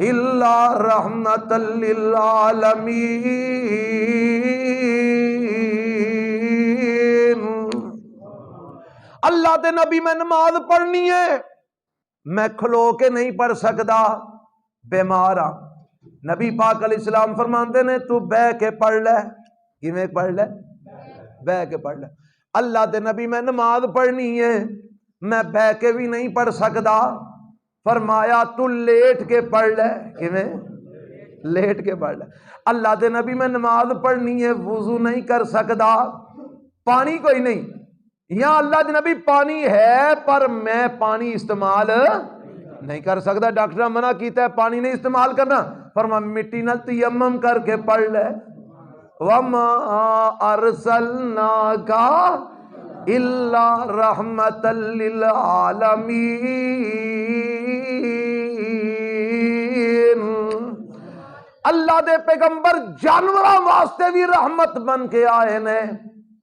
إِلَّا رَحْمَةً لِلْعَالَمِينَ اللہ دے نبی میں نماز پڑھنی ہے میں کھلو کے نہیں پڑھ سکتا بیمار ہاں نبی پاک علیہ السلام فرماندے نے تو بہ کے پڑھ لے کیویں پڑھ لے بہ کے پڑھ لے اللہ دے نبی میں نماز پڑھنی ہے میں بہ کے بھی نہیں پڑھ سکتا فرمایا تو لیٹ کے پڑھ لے کیویں لیٹ کے پڑھ لے اللہ دے نبی میں نماز پڑھنی ہے وضو نہیں کر سکتا پانی کوئی نہیں یا اللہ دے نبی پانی ہے پر میں پانی استعمال نہیں کر سکتا ڈاکٹر منع کیتا ہے پانی نہیں استعمال کرنا فرما مٹی نال تیمم کر کے پڑھ لے وما ارسلناک الا رحمۃ للعالمین اللہ دے پیغمبر جانوراں واسطے بھی رحمت بن کے آئے نے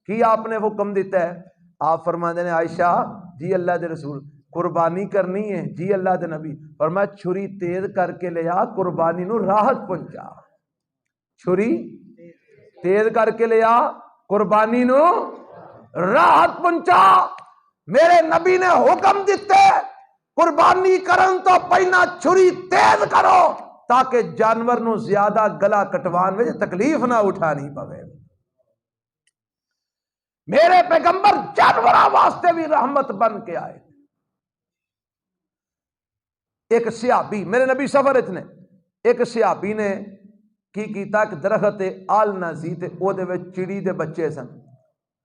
کی آپ نے حکم دیتا ہے آپ فرماندے نے عائشہ جی اللہ دے رسول قربانی کرنی ہے جی اللہ دے نبی فرمایا چھری تیز کر کے لے آ قربانی نو راحت پہنچا چھری تیز کر کے لے آ قربانی نو راحت پہنچا میرے نبی نے حکم دیتے قربانی کرن تو پہلا چھری تیز کرو تاکہ جانور نو زیادہ گلا کٹوان میں تکلیف نہ اٹھانی پوے۔ میرے پیغمبر جانوراں واسطے بھی رحمت بن کے آئے۔ ایک صحابی، میرے نبی سفر اتنے، ایک صحابی نے کی کیتا کہ درخت آلنا سی تے او دے وچ چڑی دے بچے سن،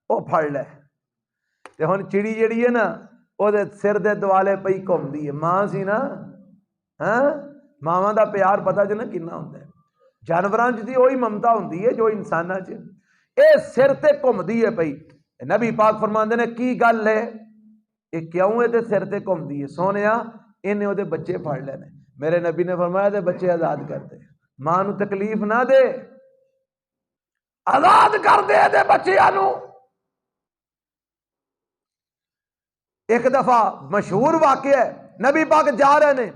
او پھڑ لے تے ہن چڑی جڑی ہے نا او دے سر دے دوالے پئی گھومدی ہے، ماں سی نا، ہاں ماواں دا پیار پتہ جو نا کنا ہوندا ہے، جانوراں چ دی وہی ممتا ہوندی ہے جو انساناں چ، اے سر تے گھومدی ہے پئی۔ نبی پاک فرماندے نے کی گل ہے، اے کیوں اے تے سر تے گھومدی ہے؟ سونیا انہیں او دے بچے پھڑ لینے۔ میرے نبی نے فرمایا تے بچے آزاد کر دے، ماں نو تکلیف نہ دے، آزاد کر دے دے بچیاں نو۔ ایک دفعہ مشہور واقعہ ہے، نبی پاک جا رہے نے،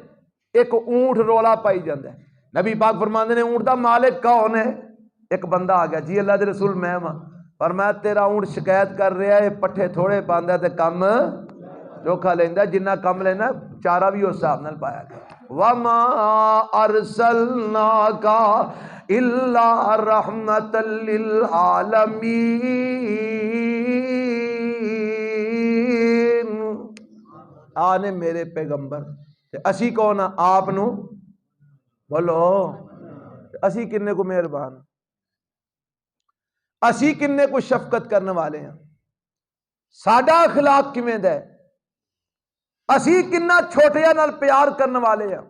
ایک اونٹ رولا پائی جاندہ ہے، نبی پاک فرماندے نے اونٹ دا مالک کون ہے؟ ایک بندہ آ گیا، جی اللہ دے رسول میں ہاں، فرمایا تیرا اونٹ شکایت کر رہا ہے پٹھے تھوڑے پاندا تے کم چوکھا لیندا، جنہ کم لینا چارہ بھی اس حساب نال پایا گیا۔ وَمَا أَرْسَلْنَاكَ إِلَّا رَحْمَةً لِّلْعَالَمِينَ۔ آنے میرے پیغمبر تے اسی کون آپ نو بولو، اسی کنے کو مہربان، اسی کنے کو شفقت کرنے والے ہیں، ساڈا اخلاق کیویں دا ہے، اسی کنا چھوٹیاں نال پیار کرنے والے ہیں،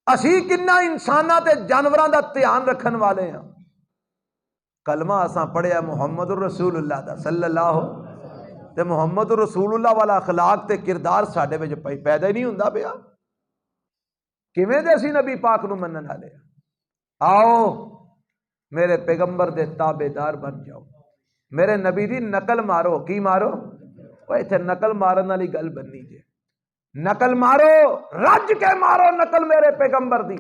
اسی کنا انساناں تے جانوراں دا دھیان رکھن والے ہیں۔ کلمہ اساں پڑھیا محمد الرسول اللہ دا صلی اللہ، تے محمد الرسول اللہ والا اخلاق تے کردار ساڈے وچ پیدا ہی نہیں ہوندا پیا، کیویں دے اسی نبی پاک نو منن والے؟ آؤ میرے پیغمبر دے تابع دار بن جاؤ، میرے نبی دی نقل مارو۔ کی مارو؟ وہ ایتھے نقل مارن والی گل بننی جے، نقل مارو، رج کے مارو نقل میرے پیغمبر دی،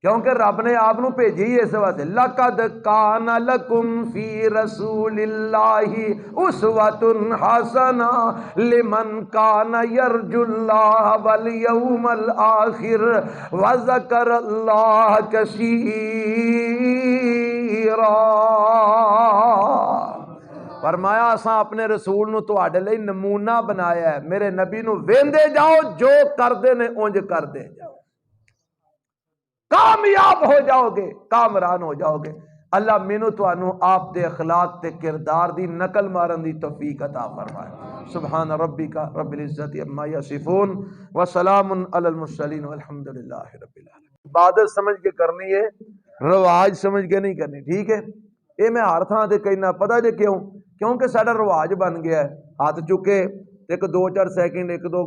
کیونکہ رب نے آپ نو بھیجی ہی اس واسطے، لَقَدْ كَانَ لَكُمْ فِي رَسُولِ اللَّهِ أُسْوَةٌ حَسَنَةٌ لِمَنْ كَانَ يَرْجُو اللَّهَ وَالْيَوْمَ الْآخِرَ وَذَكَرَ اللَّهَ كَثِيرًا۔ فرمایا اساں اپنے رسول نو تواڈے لئی نمونہ بنایا ہے، میرے نبی نو ویندے جاؤ، جو کردے نے اونج کردے جاؤ، کامیاب ہو جاؤ گے، کامران ہو جاؤ گے۔ اللہ مینوں تانوں آپ دے اخلاق تے کردار دی نقل مارن دی توفیق عطا فرمائے۔ سبحان ربک رب العزت عما یصفون وسلام علی المرسلین والحمد للہ رب العالمین۔ عبادت سمجھ کے کرنی ہے، رواج سمجھ کے نہیں کرنی، ٹھیک ہے؟ یہ میں ہر تھان تے کہنا، پتہ جے کیوں؟ کیونکہ ساڈا رواج بن گیا ہے، ہاتھ چکے ایک دو چار سیکنڈ ایک دو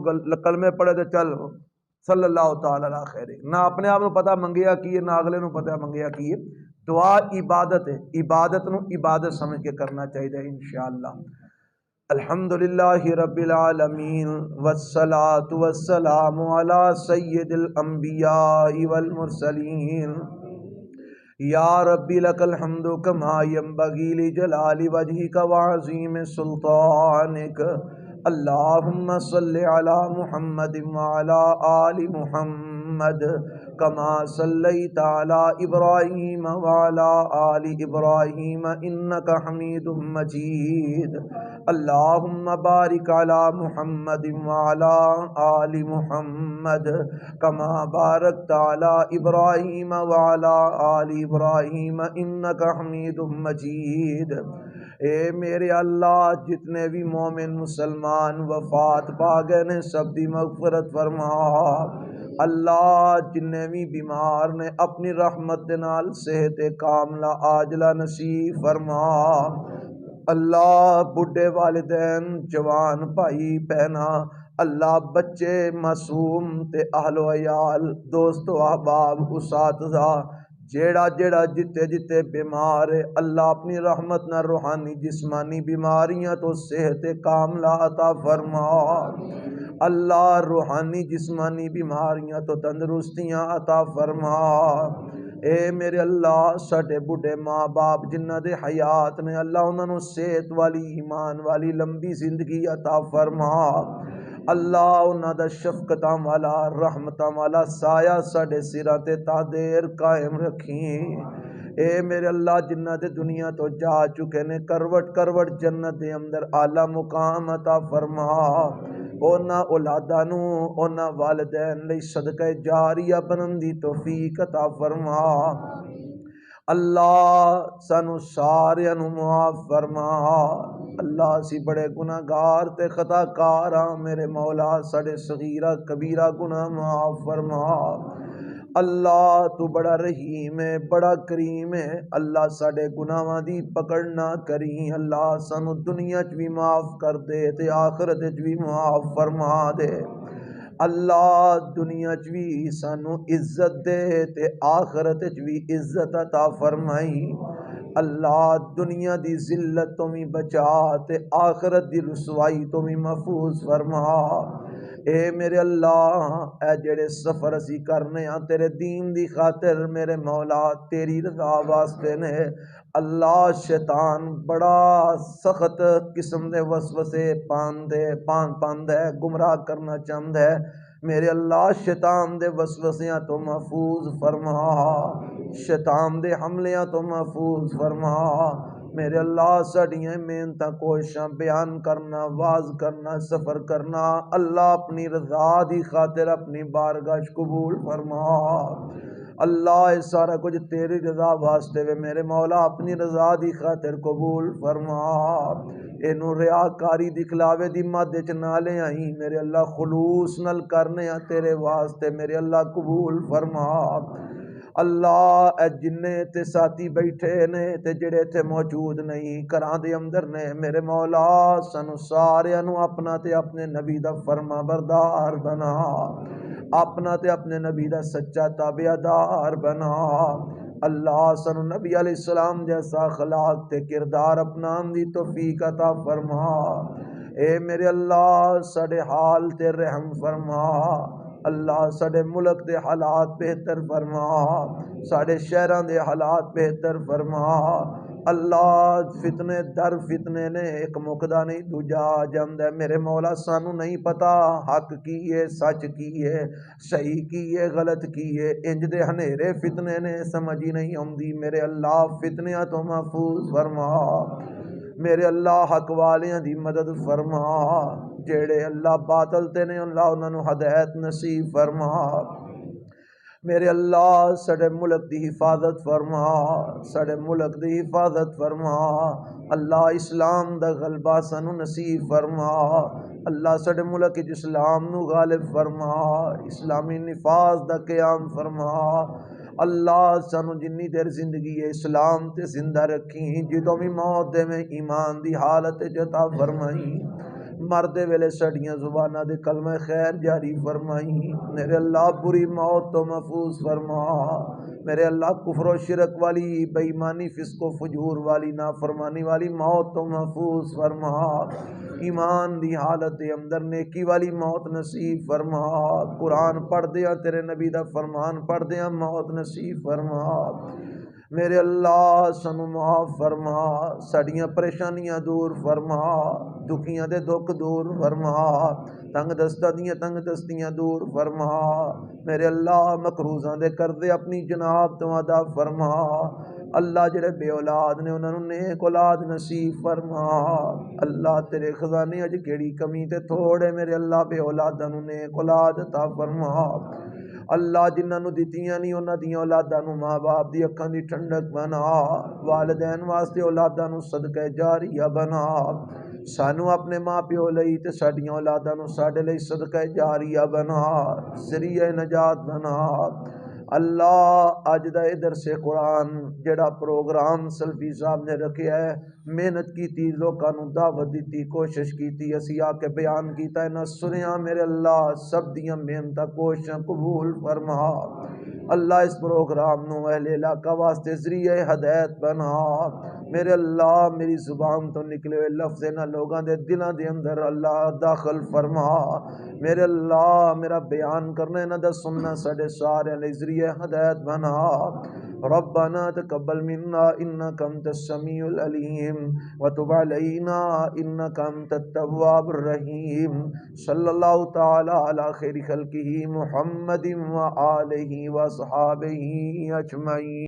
کلمے پڑھے تے چل صلی اللہ تعالی علی خیر، نہ اپنے آپ نو پتہ منگیا کی ہے، نہ اگلے نو پتہ منگیا کی ہے۔ دعا عبادت ہے، عبادت نو عبادت سمجھ کے کرنا چاہیے انشاءاللہ۔ الحمدللہ رب العالمین والصلاة والسلام علی سید الانبیاء والمرسلین۔ یا ربی لک الحمد کما ینبغی لجلال وجہک وعظیم سلطانک۔ اللہم صلی علی محمد وعلی آل محمد کما صلیت علی ابراہیم وعلی آل ابراہیم انک حمید مجید۔ اللہم بارک علی محمد وعلی آل محمد کما بارکت علی ابراہیم وعلی آل ابراہیم انک حمید مجید۔ اے میرے اللہ، جتنے بھی مومن مسلمان وفات پا گئے نے سب دی مغفرت فرما۔ اللہ جننے بھی بیمار نے اپنی رحمت دے نال صحت کاملہ عاجلہ نصیب فرما۔ اللہ بڈھے والدین، جوان بھائی بہنا، اللہ بچے معصوم تے اہل و عیال، دوست و احباب، اساتذہ، جیڑا جیڑا جتے جتے بیمار ہے، اللہ اپنی رحمت نہ روحانی جسمانی بیماریاں تو صحت کاملہ عطا فرما۔ اللہ روحانی جسمانی بیماریاں تو تندرستیاں عطا فرما۔ اے میرے اللہ، ساڈے بڈھے ماں باپ جنہ دے حیات نے، اللہ انہاں نو صحت والی ایمان والی لمبی زندگی عطا فرما۔ اللہ انہاں دا شفقتاں والا رحمتاں والا سایہ ساڈے سراں تے تا دیر قائم رکھیں۔ اے میرے اللہ جنہ دے دنیا تو جا چکے نے کروٹ کروٹ جنت دے اندر اعلیٰ مقام عطا فرما۔ اونا اولاداں نو اونا والدین لئی صدقہ جاریہ بنن دی توفیق عطا فرما۔ اللہ سانو سارے نو معاف فرما۔ اللہ اسی بڑے گناہگار تے خطا کار ہاں، میرے مولا ساڈے صغیرہ کبیرہ گناہ معاف فرما۔ اللہ تو بڑا رحیم ہے، بڑا کریم ہے، اللہ ساڈے گناہاں دی پکڑ نہ کریں۔ اللہ سانو دنیا چ بھی معاف کر دے تے آخرت چ بھی معاف فرما دے۔ اللہ دنیا چ بھی سانو عزت دے تے آخرت چ بھی عزت عطا فرمائی۔ اللہ دنیا دی ذلت تو بھی بچا تے آخرت دی رسوائی تو بھی محفوظ فرما۔ اے میرے اللہ اے جڑے سفر اسی کرنے ہاں تیرے دین دی خاطر میرے مولا تیری رضا واسطے نے، اللہ شیطان بڑا سخت قسم دے وسوسے پاند ہے، گمراہ کرنا چاہندا ہے، میرے اللہ شیطان دے وسوسیاں تو محفوظ فرما، شیطان دے حملیاں تو محفوظ فرما۔ میرے اللہ ساڈیاں محنتاں کوششاں بیان کرنا، واز کرنا، سفر کرنا، اللہ اپنی رضا دی خاطر اپنی بارگاہ قبول فرما۔ اللہ یہ سارا کچھ تیری رضا واسطے وے میرے مولا اپنی رضا دی خاطر قبول فرما۔ اینو ریاکاری دکھلاوے دی مد وچ نہ لے آئی، میرے اللہ خلوص نال کرنے ہاں تیرے واسطے میرے اللہ قبول فرما۔ اللہ اے جنے تے ساتھی بیٹھے نے تے جڑے تے موجود نہیں گھراں دے اندر نے، میرے مولا سانو سارے نو اپنا تے اپنے نبی دا فرما بردار بنا، اپنا تے اپنے نبی دا سچا تابعدار بنا۔ اللہ سانو نبی علیہ السلام جیسا اخلاق تے کردار اپنان دی توفیق عطا فرما۔ اے میرے اللہ ساڈے حال تے رحم فرما، اللہ ساڈے ملک دے حالات بہتر فرما، ساڈے شہراں دے حالات بہتر فرما۔ اللہ فتنے در فتنے نے ایک مکدا نہیں دوجا آ جاندا ہے، میرے مولا سانو نہیں پتا حق کی ہے سچ کی ہے صحیح کی ہے غلط کی ہے، انج دے ہنیرے فتنے نے سمجھ ہی نہیں آندی، میرے اللہ فتنیاں تو محفوظ فرما۔ میرے اللہ حق والیاں دی مدد فرما، جڑے اللہ باطل تے نے اللہ انہاں نو ہدایت نصیب فرما۔ میرے اللہ ساڈے ملک دی حفاظت فرما، ساڈے ملک دی حفاظت فرما، اللہ اسلام دا غلبہ سانو نصیب فرما، اللہ ساڈے ملک وچ اسلام نو غالب فرما، اسلامی نفاذ دا قیام فرما۔ اللہ سانو جنی دیر زندگی ہے اسلام تے زندہ رکھی، جدوں بھی موت دے میں ایمان دی حالت عطا فرمائی، مردے ویلے ساڈیاں زباناں دے کلمہ خیر جاری فرمائی، میرے اللہ بری موت تو محفوظ فرما، میرے اللہ کفر و شرک والی بے ایمانی فسق و فجور والی نافرمانی والی موت تو محفوظ فرما، ایمان دی حالت دے اندر نیکی والی موت نصیب فرما، قرآن پڑھ دیا تیرے نبی دا فرمان پڑھ دیا موت نصیب فرما۔ میرے اللہ سانو معاف فرما، ساڈیاں پریشانیاں دور فرما، دکھیاں دے دکھ دور فرما، تنگ دستاں دیاں تنگ دستیاں دور فرما، میرے اللہ مقروضاں دے قرضے اپنی جناب تو ادا فرما، اللہ جڑے بے اولاد نے انہاں نو نیک اولاد نصیب فرما، اللہ تیرے خزانے اج کیڑی کمی تے تھوڑے میرے اللہ بے اولاداں نو نیک اولاد عطا فرما، اللہ جنہاں نو دتیاں نہیں انہاں دیاں اولاداں نو ماں باپ دی اکھاں دی ٹھنڈک بنا، والدین واسطے اولاداں نو صدقہ جاریہ بنا، سانو اپنے ماں پیو لئی تے ساڈیاں اولاداں نو ساڈے لئی صدقہ جاریہ بنا، ذریعہ نجات بنا۔ اللہ اج دا درس قرآن جڑا پروگرام سلفی صاحب نے رکھیا ہے، محنت کیتی لوکاں نو دعوت دیتی کوشش کیتی اسی آ کے بیان کیتا ہے نہ سنیا، میرے اللہ سب دیاں محنتاں کوششاں قبول فرما، اللہ اس پروگرام نو اہل علاقہ واسطے ذریعہ ہدایت بنا، میرے اللہ میری زبان تو نکلے ہوئے لفظ نہ لوگاں دے دلاں دے اندر اللہ داخل فرما، میرے اللہ میرا بیان کرنا نہ دا سننا ساڈے سارے لئی ذریعہ ذریعہ ہدایت بنا۔ ربنا تقبل منا انک انت السمیع العلیم وتب علینا انک انت التواب الرحیم۔ صلی اللہ تعالی علی خیر خلقہ محمد وآلہ وصحابہ اجمعین۔